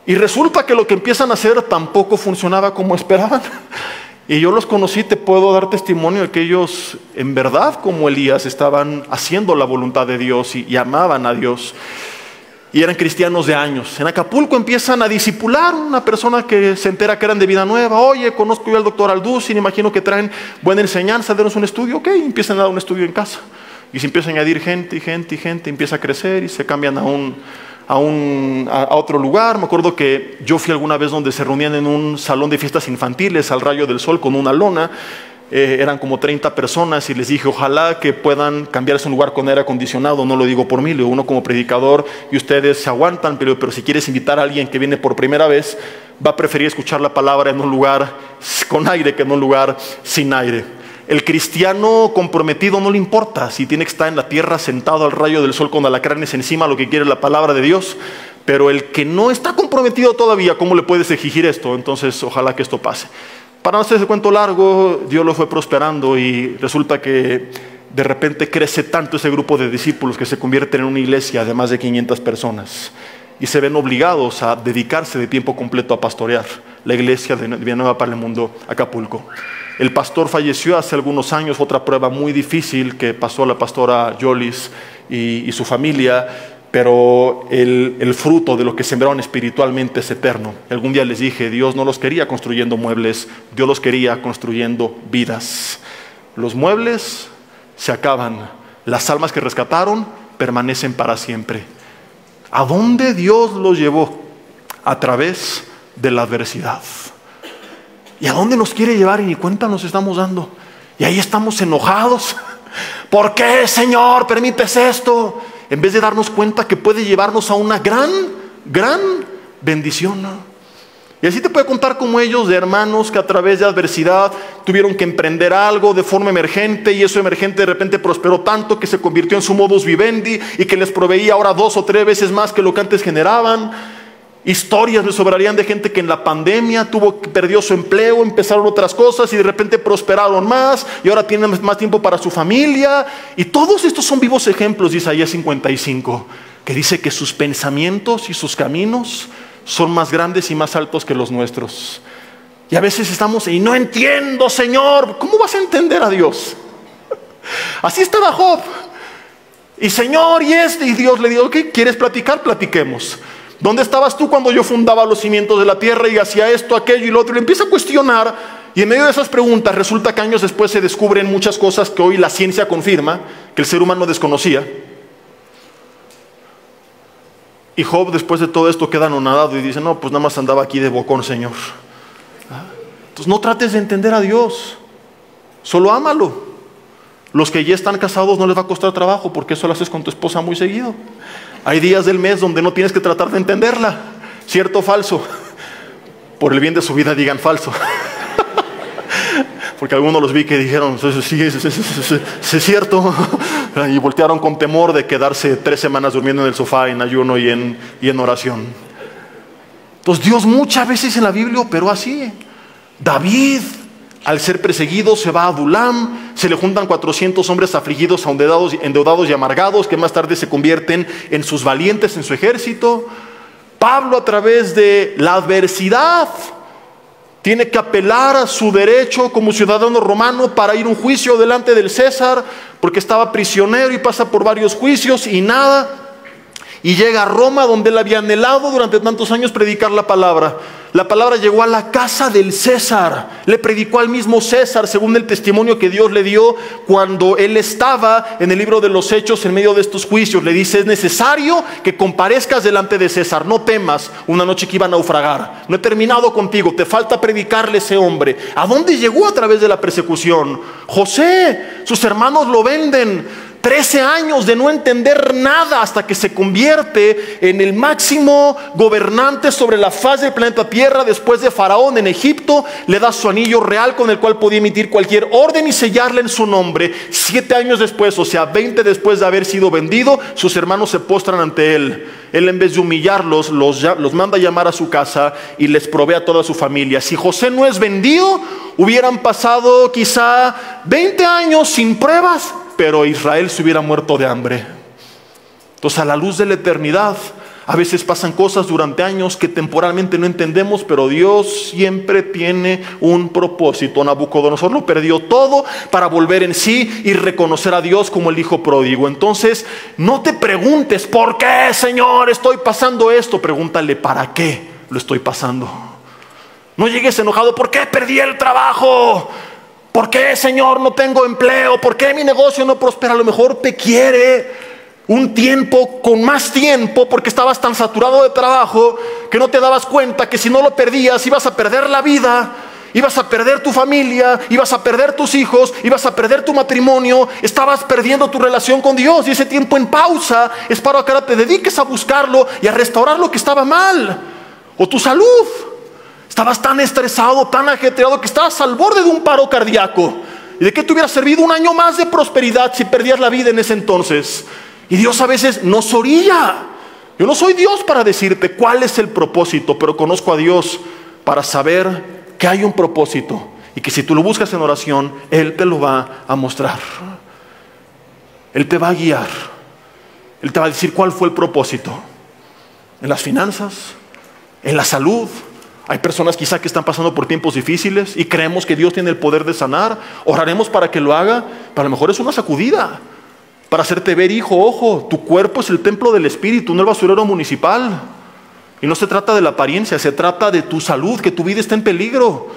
Y resulta que lo que empiezan a hacer tampoco funcionaba como esperaban. Y yo los conocí, te puedo dar testimonio de que ellos, en verdad, como Elías, estaban haciendo la voluntad de Dios y amaban a Dios. Y eran cristianos de años. En Acapulco empiezan a discipular una persona que se entera que eran de Vida Nueva. Oye, conozco yo al doctor Alducin, imagino que traen buena enseñanza, denos un estudio. Ok, empiezan a dar un estudio en casa. Y se empieza a añadir gente, empieza a crecer y se cambian a otro lugar. Me acuerdo que yo fui alguna vez donde se reunían en un salón de fiestas infantiles al rayo del sol con una lona. Eran como 30 personas y les dije, ojalá que puedan cambiarse un lugar con aire acondicionado. No lo digo por mí, lo digo uno como predicador y ustedes se aguantan, pero si quieres invitar a alguien que viene por primera vez, va a preferir escuchar la palabra en un lugar con aire que en un lugar sin aire. El cristiano comprometido no le importa si tiene que estar en la tierra sentado al rayo del sol con alacranes encima, lo que quiere es la palabra de Dios. Pero el que no está comprometido todavía, ¿cómo le puedes exigir esto? Entonces, ojalá que esto pase. Para no hacer ese cuento largo, Dios lo fue prosperando y resulta que de repente crece tanto ese grupo de discípulos que se convierten en una iglesia de más de 500 personas y se ven obligados a dedicarse de tiempo completo a pastorear la iglesia de Villanueva para el Mundo, Acapulco. El pastor falleció hace algunos años, otra prueba muy difícil que pasó la pastora Yolis y su familia, pero el fruto de lo que sembraron espiritualmente es eterno. Algún día les dije, Dios no los quería construyendo muebles, Dios los quería construyendo vidas. Los muebles se acaban, las almas que rescataron permanecen para siempre. ¿A dónde Dios los llevó? A través de la adversidad. ¿Y a dónde nos quiere llevar? Y ni cuenta nos estamos dando. Y ahí estamos enojados. ¿Por qué, Señor, permites esto? En vez de darnos cuenta que puede llevarnos a una gran bendición, ¿no? Y así te puedo contar como ellos, de hermanos que a través de adversidad tuvieron que emprender algo de forma emergente, y eso emergente de repente prosperó tanto que se convirtió en su modus vivendi y que les proveía ahora 2 o 3 veces más que lo que antes generaban. Historias me sobrarían de gente que en la pandemia perdió su empleo, empezaron otras cosas y de repente prosperaron más y ahora tienen más tiempo para su familia. Y todos estos son vivos ejemplos de Isaías 55, que dice que sus pensamientos y sus caminos son más grandes y más altos que los nuestros. Y a veces estamos y no entiendo, Señor. ¿Cómo vas a entender a Dios? Así estaba Job. Y Señor, y Dios le dijo, ¿qué quieres platicar? Platiquemos. ¿Dónde estabas tú cuando yo fundaba los cimientos de la tierra y hacía esto, aquello y lo otro? Y le empieza a cuestionar, y en medio de esas preguntas resulta que años después se descubren muchas cosas que hoy la ciencia confirma que el ser humano desconocía. Y Job, después de todo esto, queda anonadado y dice, no, pues nada más andaba aquí de bocón, Señor. Entonces no trates de entender a Dios, solo ámalo. Los que ya están casados no les va a costar trabajo, porque eso lo haces con tu esposa muy seguido. Hay días del mes donde no tienes que tratar de entenderla, ¿cierto o falso? Por el bien de su vida digan falso. Porque algunos los vi que dijeron, sí, es cierto. Y voltearon con temor de quedarse 3 semanas durmiendo en el sofá en ayuno y en oración. Entonces Dios muchas veces en la Biblia operó así. David, al ser perseguido, se va a Adulam, se le juntan 400 hombres afligidos, endeudados y amargados, que más tarde se convierten en sus valientes en su ejército. Pablo, a través de la adversidad, tiene que apelar a su derecho como ciudadano romano para ir a un juicio delante del César, porque estaba prisionero y pasa por varios juicios y nada. Y llega a Roma, donde él había anhelado durante tantos años predicar la palabra. La palabra llegó a la casa del César, le predicó al mismo César, según el testimonio que Dios le dio cuando él estaba en el libro de los Hechos en medio de estos juicios. Le dice, es necesario que comparezcas delante de César, no temas, una noche que iba a naufragar. No he terminado contigo, te falta predicarle a ese hombre. ¿A dónde llegó a través de la persecución? José, sus hermanos lo venden. 13 años de no entender nada hasta que se convierte en el máximo gobernante sobre la faz del planeta Tierra después de Faraón en Egipto. Le da su anillo real con el cual podía emitir cualquier orden y sellarle en su nombre. 7 años después, o sea 20 después de haber sido vendido, sus hermanos se postran ante él. Él, en vez de humillarlos, los manda a llamar a su casa y les provee a toda su familia. Si José no es vendido, hubieran pasado quizá 20 años sin pruebas, pero Israel se hubiera muerto de hambre. Entonces, a la luz de la eternidad, a veces pasan cosas durante años que temporalmente no entendemos, pero Dios siempre tiene un propósito. Nabucodonosor lo perdió todo para volver en sí y reconocer a Dios como el hijo pródigo. Entonces, no te preguntes, ¿por qué, Señor, estoy pasando esto? Pregúntale, ¿para qué lo estoy pasando? No llegues enojado, ¿por qué perdí el trabajo? ¿Por qué, Señor, no tengo empleo? ¿Por qué mi negocio no prospera? A lo mejor te quiere un tiempo con más tiempo porque estabas tan saturado de trabajo que no te dabas cuenta que si no lo perdías ibas a perder la vida, ibas a perder tu familia, ibas a perder tus hijos, ibas a perder tu matrimonio, estabas perdiendo tu relación con Dios. Y ese tiempo en pausa es para que ahora te dediques a buscarlo y a restaurar lo que estaba mal. O tu salud. Estabas tan estresado, tan ajetreado que estabas al borde de un paro cardíaco. ¿Y de qué te hubiera servido un año más de prosperidad si perdías la vida en ese entonces? Y Dios a veces nos orilla Yo no soy Dios para decirte cuál es el propósito, pero conozco a Dios para saber que hay un propósito y que si tú lo buscas en oración, Él te lo va a mostrar. Él te va a guiar. Él te va a decir cuál fue el propósito. En las finanzas, en la salud. Hay personas quizá que están pasando por tiempos difíciles y creemos que Dios tiene el poder de sanar. Oraremos para que lo haga, pero a lo mejor es una sacudida para hacerte ver, hijo, ojo, tu cuerpo es el templo del Espíritu, no el basurero municipal. Y no se trata de la apariencia, se trata de tu salud, que tu vida está en peligro,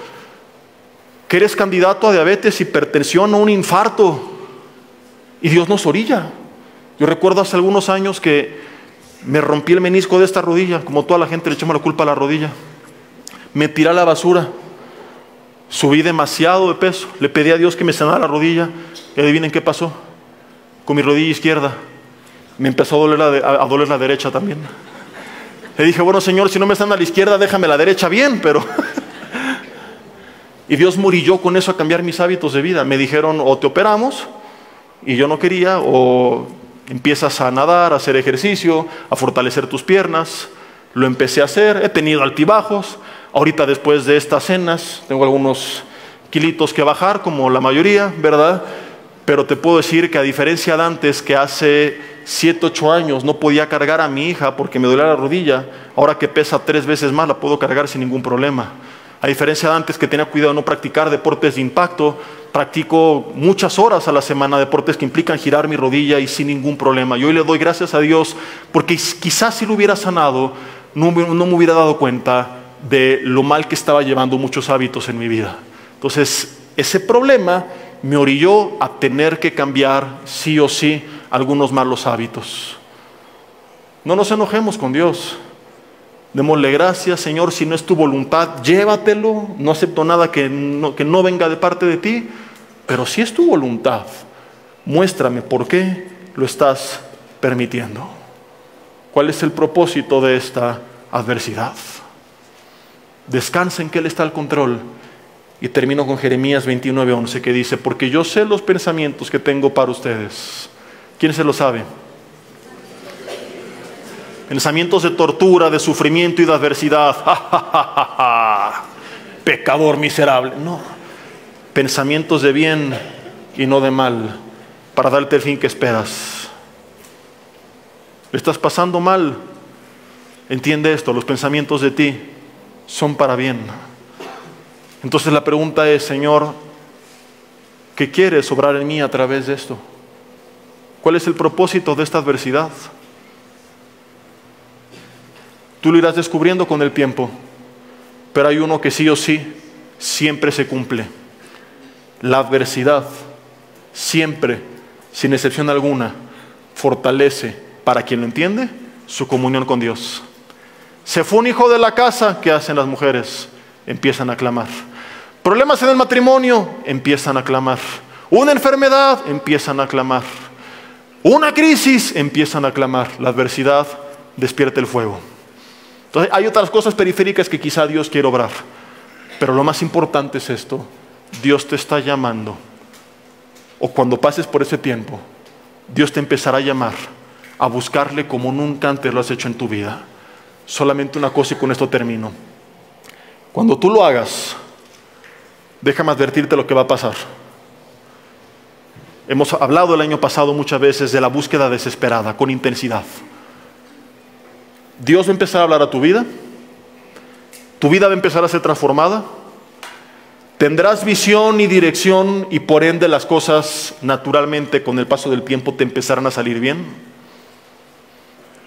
que eres candidato a diabetes, hipertensión o un infarto. Y Dios nos orilla. Yo recuerdo hace algunos años que me rompí el menisco de esta rodilla, como toda la gente le echamos la culpa a la rodilla. Me tiré a la basura, subí demasiado de peso, le pedí a Dios que me sanara la rodilla y adivinen qué pasó. Con mi rodilla izquierda me empezó a doler la derecha también. Le dije, bueno, Señor, si no me sana la izquierda, déjame la derecha bien, pero... Y Dios me orilló con eso a cambiar mis hábitos de vida. Me dijeron, o te operamos, y yo no quería, o empiezas a nadar, a hacer ejercicio, a fortalecer tus piernas. Lo empecé a hacer, he tenido altibajos. Ahorita después de estas cenas, tengo algunos kilitos que bajar, como la mayoría, ¿verdad? Pero te puedo decir que a diferencia de antes, que hace 7, 8 años no podía cargar a mi hija porque me dolía la rodilla, ahora que pesa 3 veces más la puedo cargar sin ningún problema. A diferencia de antes, que tenía cuidado de no practicar deportes de impacto, practico muchas horas a la semana deportes que implican girar mi rodilla y sin ningún problema. Y hoy le doy gracias a Dios porque quizás si lo hubiera sanado no me hubiera dado cuenta de lo mal que estaba llevando muchos hábitos en mi vida. Entonces ese problema me orilló a tener que cambiar sí o sí algunos malos hábitos. No nos enojemos con Dios. Démosle gracias, Señor, si no es tu voluntad, llévatelo. No acepto nada que no venga de parte de ti, pero si es tu voluntad, muéstrame por qué lo estás permitiendo. ¿Cuál es el propósito de esta adversidad? Descansa en que Él está al control. Y termino con Jeremías 29:11, que dice, porque yo sé los pensamientos que tengo para ustedes. ¿Quién se lo sabe? Pensamientos de tortura, de sufrimiento y de adversidad. ¡Ja, ja, ja, ja, ja! Pecador miserable. No. Pensamientos de bien y no de mal, para darte el fin que esperas. ¿Le estás pasando mal? Entiende esto, los pensamientos de ti son para bien. Entonces la pregunta es, Señor, ¿qué quieres obrar en mí a través de esto? ¿Cuál es el propósito de esta adversidad? Tú lo irás descubriendo con el tiempo, pero hay uno que sí o sí siempre se cumple. La adversidad siempre, sin excepción alguna, fortalece, para quien lo entiende, su comunión con Dios. Se fue un hijo de la casa, ¿qué hacen las mujeres? Empiezan a clamar. Problemas en el matrimonio, empiezan a clamar. Una enfermedad, empiezan a clamar. Una crisis, empiezan a clamar. La adversidad despierta el fuego. Entonces hay otras cosas periféricas que quizá Dios quiere obrar, pero lo más importante es esto: Dios te está llamando, o cuando pases por ese tiempo, Dios te empezará a llamar a buscarle como nunca antes lo has hecho en tu vida. Solamente una cosa y con esto termino. Cuando tú lo hagas, déjame advertirte lo que va a pasar. Hemos hablado el año pasado muchas veces de la búsqueda desesperada, con intensidad. Dios va a empezar a hablar a tu vida va a empezar a ser transformada, tendrás visión y dirección y por ende las cosas naturalmente con el paso del tiempo te empezarán a salir bien.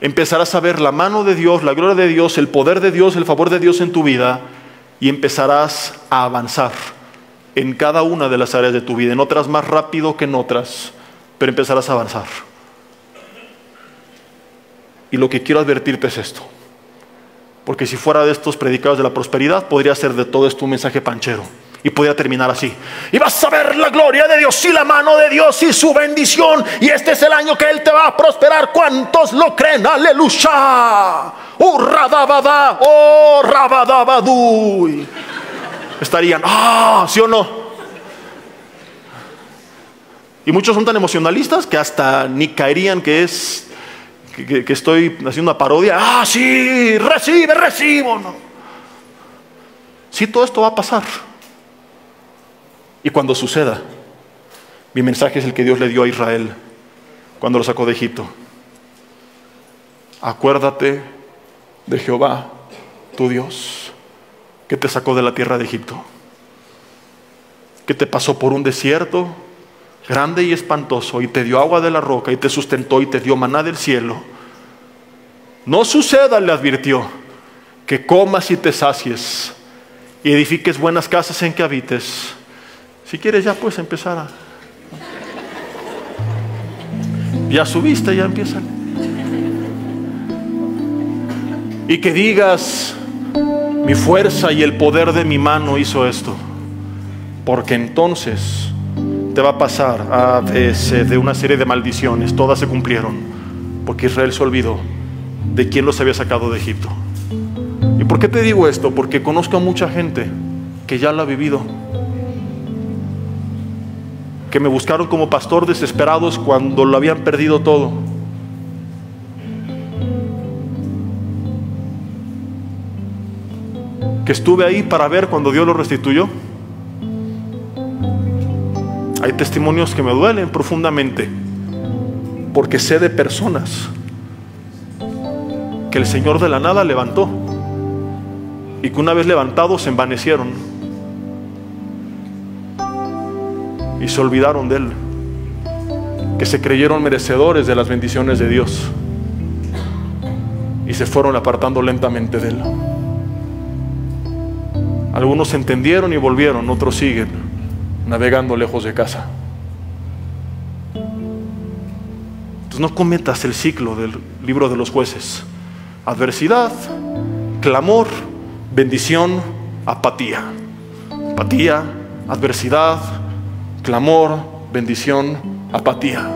Empezarás a ver la mano de Dios, la gloria de Dios, el poder de Dios, el favor de Dios en tu vida y empezarás a avanzar en cada una de las áreas de tu vida, en otras más rápido que en otras, pero empezarás a avanzar. Y lo que quiero advertirte es esto, porque si fuera de estos predicadores de la prosperidad, podría ser de todo esto un mensaje panchero y podría terminar así: y vas a ver la gloria de Dios y la mano de Dios y su bendición, y este es el año que Él te va a prosperar. ¿Cuántos lo creen? ¡Aleluya! ¡Oh, radabada! ¡Oh, rabadabaduy! Estarían, ¿sí o no? Y muchos son tan emocionalistas que hasta ni caerían que que estoy haciendo una parodia. Ah, sí, recibo, no. Sí, todo esto va a pasar. Y cuando suceda, mi mensaje es el que Dios le dio a Israel cuando lo sacó de Egipto. Acuérdate de Jehová, tu Dios, que te sacó de la tierra de Egipto, que te pasó por un desierto grande y espantoso, y te dio agua de la roca, y te sustentó, y te dio maná del cielo. No suceda, le advirtió, que comas y te sacies, y edifiques buenas casas en que habites. Si quieres ya puedes empezar a... Ya subiste, ya empiezan. Y que digas, mi fuerza y el poder de mi mano hizo esto. Porque entonces te va a pasar a veces de una serie de maldiciones. Todas se cumplieron, porque Israel se olvidó de quién los había sacado de Egipto. ¿Y por qué te digo esto? Porque conozco a mucha gente que ya lo ha vivido, que me buscaron como pastor desesperados cuando lo habían perdido todo. Que estuve ahí para ver cuando Dios lo restituyó. Hay testimonios que me duelen profundamente, porque sé de personas que el Señor de la nada levantó, y que una vez levantados se envanecieron y se olvidaron de Él, que se creyeron merecedores de las bendiciones de Dios y se fueron apartando lentamente de Él. Algunos entendieron y volvieron, otros siguen navegando lejos de casa. Entonces no cometas el ciclo del libro de los Jueces: adversidad, clamor, bendición, apatía. Apatía, adversidad, clamor, bendición, apatía.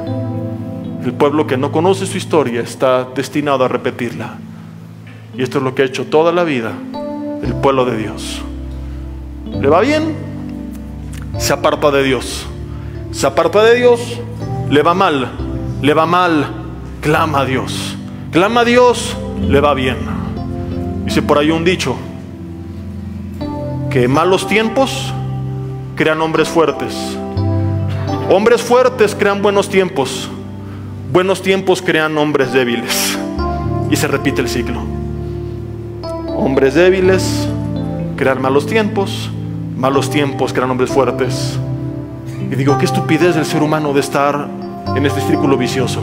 El pueblo que no conoce su historia está destinado a repetirla. Y esto es lo que ha hecho toda la vida el pueblo de Dios. ¿Le va bien? Se aparta de Dios. Se aparta de Dios, le va mal. Le va mal, clama a Dios. Clama a Dios, le va bien. Dice por ahí un dicho, que malos tiempos crean hombres fuertes. Hombres fuertes crean buenos tiempos. Buenos tiempos crean hombres débiles. Y se repite el ciclo. Hombres débiles crean malos tiempos. Malos tiempos crean hombres fuertes. Y digo, qué estupidez del ser humano de estar en este círculo vicioso.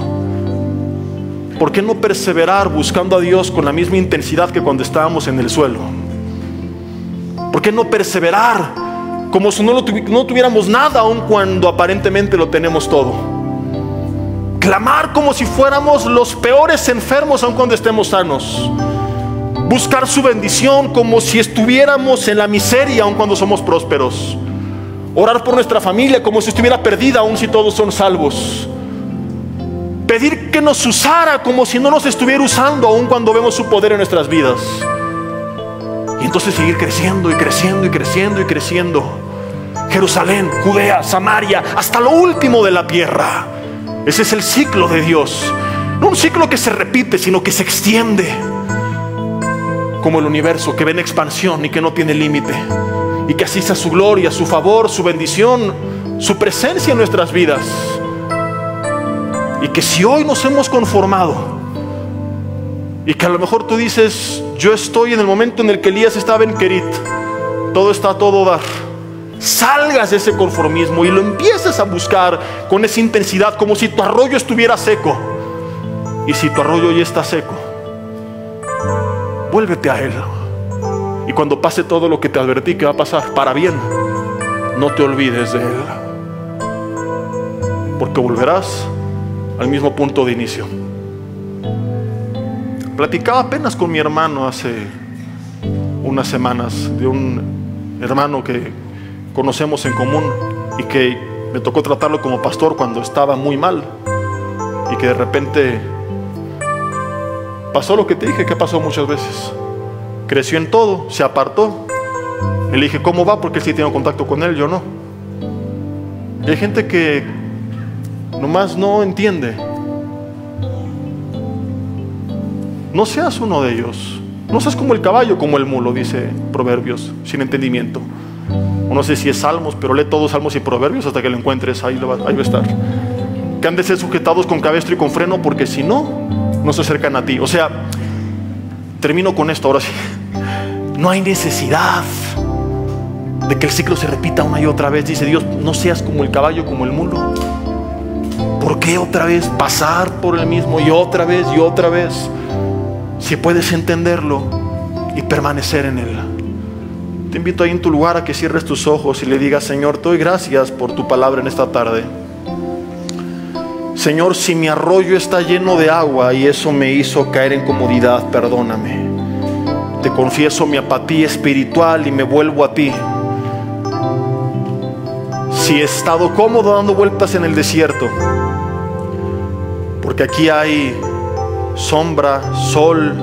¿Por qué no perseverar buscando a Dios con la misma intensidad que cuando estábamos en el suelo? ¿Por qué no perseverar como si no tuviéramos nada, aun cuando aparentemente lo tenemos todo? Clamar como si fuéramos los peores enfermos, aun cuando estemos sanos. Buscar su bendición como si estuviéramos en la miseria, aun cuando somos prósperos. Orar por nuestra familia como si estuviera perdida, aun si todos son salvos. Pedir que nos usara como si no nos estuviera usando, aun cuando vemos su poder en nuestras vidas. Y entonces seguir creciendo y creciendo y creciendo y creciendo. Jerusalén, Judea, Samaria, hasta lo último de la tierra. Ese es el ciclo de Dios. No un ciclo que se repite, sino que se extiende, como el universo, que ve en expansión y que no tiene límite. Y que así sea su gloria, su favor, su bendición, su presencia en nuestras vidas. Y que si hoy nos hemos conformado, y que a lo mejor tú dices, yo estoy en el momento en el que Elías estaba en Kerit, todo está a todo dar, salgas de ese conformismo y lo empieces a buscar con esa intensidad, como si tu arroyo estuviera seco. Y si tu arroyo ya está seco, vuélvete a Él. Y cuando pase todo lo que te advertí que va a pasar para bien, no te olvides de Él, porque volverás al mismo punto de inicio. Platicaba apenas con mi hermano hace unas semanas de un hermano que conocemos en común y que me tocó tratarlo como pastor cuando estaba muy mal, y que de repente pasó lo que te dije que pasó muchas veces. Creció en todo, se apartó. Y le dije, ¿cómo va? Porque él sí tiene contacto con él, yo no. Y hay gente que nomás no entiende no seas uno de ellos. No seas como el caballo, como el mulo, dice Proverbios, sin entendimiento. O no sé si es Salmos, pero lee todos Salmos y Proverbios hasta que lo encuentres, ahí va a estar. Que han de ser sujetados con cabestro y con freno, porque si no, no se acercan a ti. O sea, termino con esto ahora sí. No hay necesidad de que el ciclo se repita una y otra vez. Dice Dios, no seas como el caballo, como el mulo. ¿Por qué otra vez pasar por el mismo y otra vez y otra vez? Si puedes entenderlo y permanecer en él. Te invito ahí en tu lugar a que cierres tus ojos y le digas: Señor, te doy gracias por tu palabra en esta tarde. Señor, si mi arroyo está lleno de agua y eso me hizo caer en comodidad, perdóname. Te confieso mi apatía espiritual y me vuelvo a ti. Si he estado cómodo dando vueltas en el desierto, porque aquí hay sombra, sol,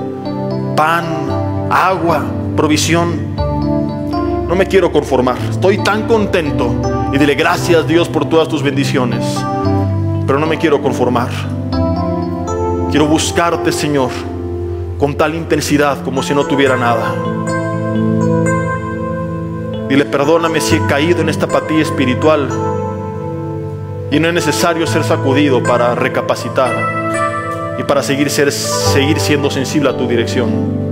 pan, agua, provisión, no me quiero conformar. Estoy tan contento y dile gracias, Dios, por todas tus bendiciones, pero no me quiero conformar. Quiero buscarte, Señor, con tal intensidad como si no tuviera nada. Dile: perdóname si he caído en esta apatía espiritual, y no es necesario ser sacudido para recapacitar y para seguir siendo sensible a tu dirección.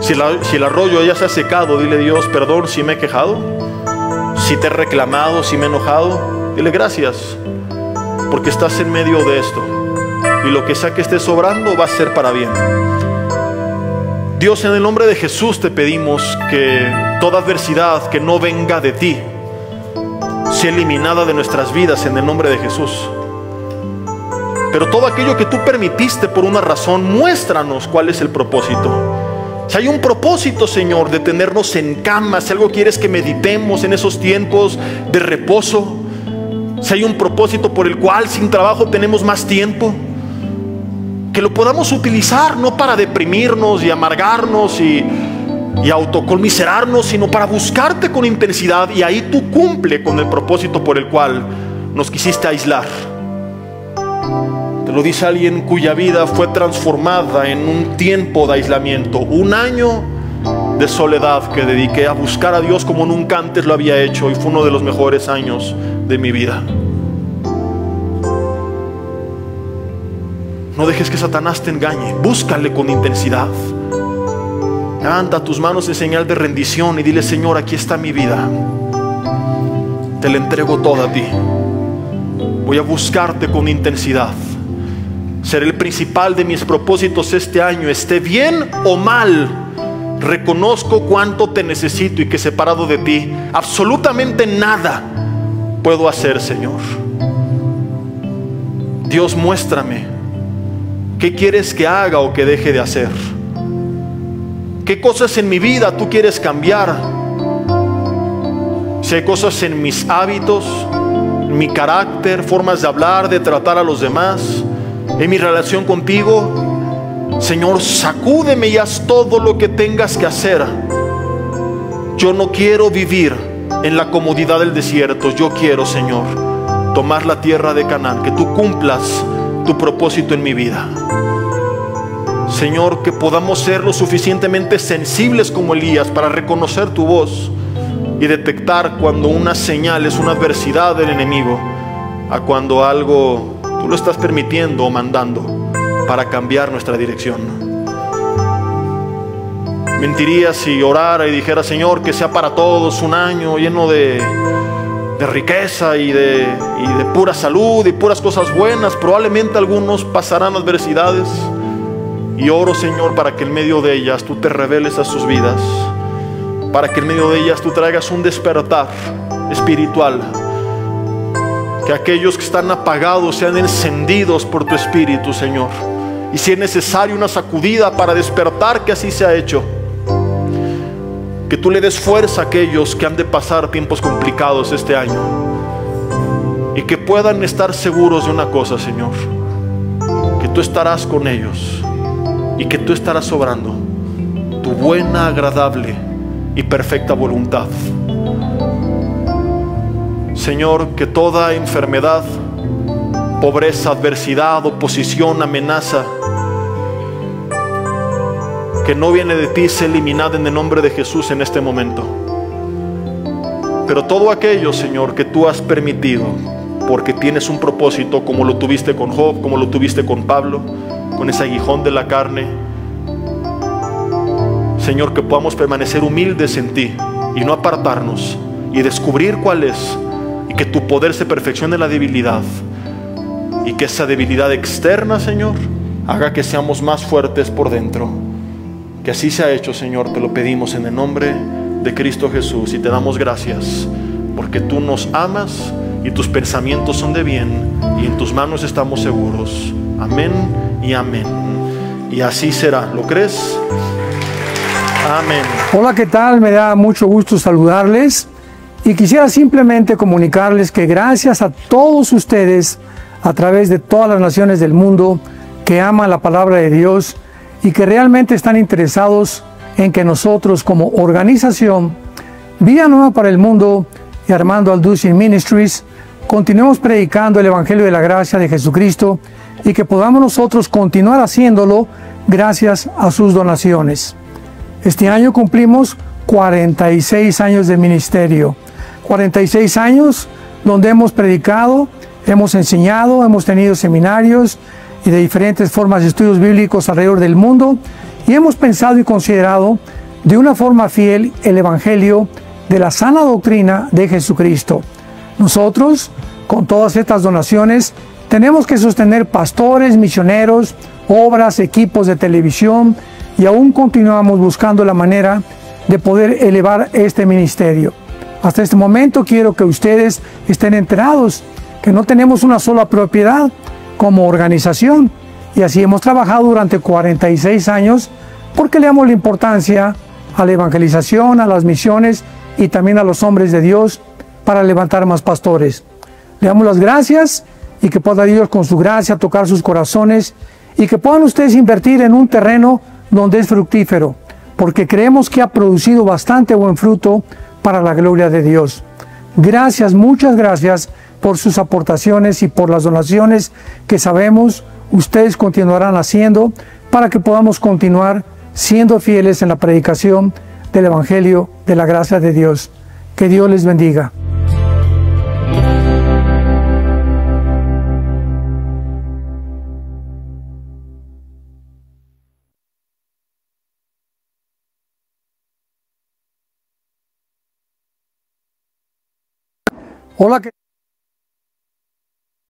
Si el arroyo ya se ha secado, dile: Dios, perdón si me he quejado, si te he reclamado, si me he enojado. Dile gracias, porque estás en medio de esto, y lo que sea que esté sobrando va a ser para bien. Dios, en el nombre de Jesús te pedimos que toda adversidad que no venga de ti sea eliminada de nuestras vidas en el nombre de Jesús. Pero todo aquello que tú permitiste por una razón, muéstranos cuál es el propósito. Si hay un propósito, Señor, de tenernos en cama, si algo quieres que meditemos en esos tiempos de reposo, si hay un propósito por el cual sin trabajo tenemos más tiempo, que lo podamos utilizar no para deprimirnos y amargarnos y autoconmiserarnos, sino para buscarte con intensidad, y ahí tú cumple con el propósito por el cual nos quisiste aislar. Te lo dice alguien cuya vida fue transformada en un tiempo de aislamiento, un año de soledad que dediqué a buscar a Dios como nunca antes lo había hecho, y fue uno de los mejores años de mi vida. No dejes que Satanás te engañe, búscale con intensidad. Levanta tus manos en señal de rendición y dile: Señor, aquí está mi vida, te la entrego toda a ti. Voy a buscarte con intensidad. Seré el principal de mis propósitos este año, esté bien o mal. Reconozco cuánto te necesito y que separado de ti absolutamente nada puedo hacer, Señor. Dios, muéstrame qué quieres que haga o que deje de hacer. ¿Qué cosas en mi vida tú quieres cambiar? Si hay cosas en mis hábitos, en mi carácter, formas de hablar, de tratar a los demás, en mi relación contigo, Señor, sacúdeme y haz todo lo que tengas que hacer. Yo no quiero vivir en la comodidad del desierto. Yo quiero, Señor, tomar la tierra de Canaán, que tú cumplas tu propósito en mi vida. Señor, que podamos ser lo suficientemente sensibles como Elías para reconocer tu voz y detectar cuando una señal es una adversidad del enemigo, a cuando algo tú lo estás permitiendo o mandando para cambiar nuestra dirección. Mentiría si orara y dijera: Señor, que sea para todos un año lleno de riqueza y de pura salud y puras cosas buenas. Probablemente algunos pasarán adversidades, y oro, Señor, para que en medio de ellas tú te reveles a sus vidas, para que en medio de ellas tú traigas un despertar espiritual, que aquellos que están apagados sean encendidos por tu Espíritu, Señor, y si es necesario una sacudida para despertar, que así sea hecho. Que tú le des fuerza a aquellos que han de pasar tiempos complicados este año, y que puedan estar seguros de una cosa, Señor: que tú estarás con ellos y que tú estarás obrando tu buena, agradable y perfecta voluntad. Señor, que toda enfermedad, pobreza, adversidad, oposición, amenaza, que no viene de ti sea eliminada en el nombre de Jesús en este momento. Pero todo aquello, Señor, que tú has permitido, porque tienes un propósito, como lo tuviste con Job, como lo tuviste con Pablo, con ese aguijón de la carne. Señor, que podamos permanecer humildes en ti y no apartarnos, y descubrir cuál es, y que tu poder se perfeccione en la debilidad, y que esa debilidad externa, Señor, haga que seamos más fuertes por dentro. Que así sea hecho, Señor, te lo pedimos en el nombre de Cristo Jesús, y te damos gracias porque tú nos amas y tus pensamientos son de bien, y en tus manos estamos seguros. Amén y amén. Y así será. ¿Lo crees? Amén. Hola, ¿qué tal? Me da mucho gusto saludarles y quisiera simplemente comunicarles que gracias a todos ustedes a través de todas las naciones del mundo que aman la palabra de Dios y que realmente están interesados en que nosotros como organización Vida Nueva para el Mundo y Armando Alducin Ministries continuemos predicando el Evangelio de la Gracia de Jesucristo y que podamos nosotros continuar haciéndolo gracias a sus donaciones. Este año cumplimos 46 años de ministerio, 46 años donde hemos predicado, hemos enseñado, hemos tenido seminarios y de diferentes formas de estudios bíblicos alrededor del mundo, y hemos pensado y considerado de una forma fiel el Evangelio de la sana doctrina de Jesucristo. Nosotros, con todas estas donaciones, tenemos que sostener pastores, misioneros, obras, equipos de televisión, y aún continuamos buscando la manera de poder elevar este ministerio. Hasta este momento quiero que ustedes estén enterados que no tenemos una sola propiedad como organización, y así hemos trabajado durante 46 años porque le damos la importancia a la evangelización, a las misiones y también a los hombres de Dios para levantar más pastores. Le damos las gracias y que pueda Dios con su gracia tocar sus corazones y que puedan ustedes invertir en un terreno donde es fructífero, porque creemos que ha producido bastante buen fruto para la gloria de Dios. Gracias, muchas gracias por sus aportaciones y por las donaciones que sabemos ustedes continuarán haciendo para que podamos continuar siendo fieles en la predicación del Evangelio de la gracia de Dios. Que Dios les bendiga. Hola.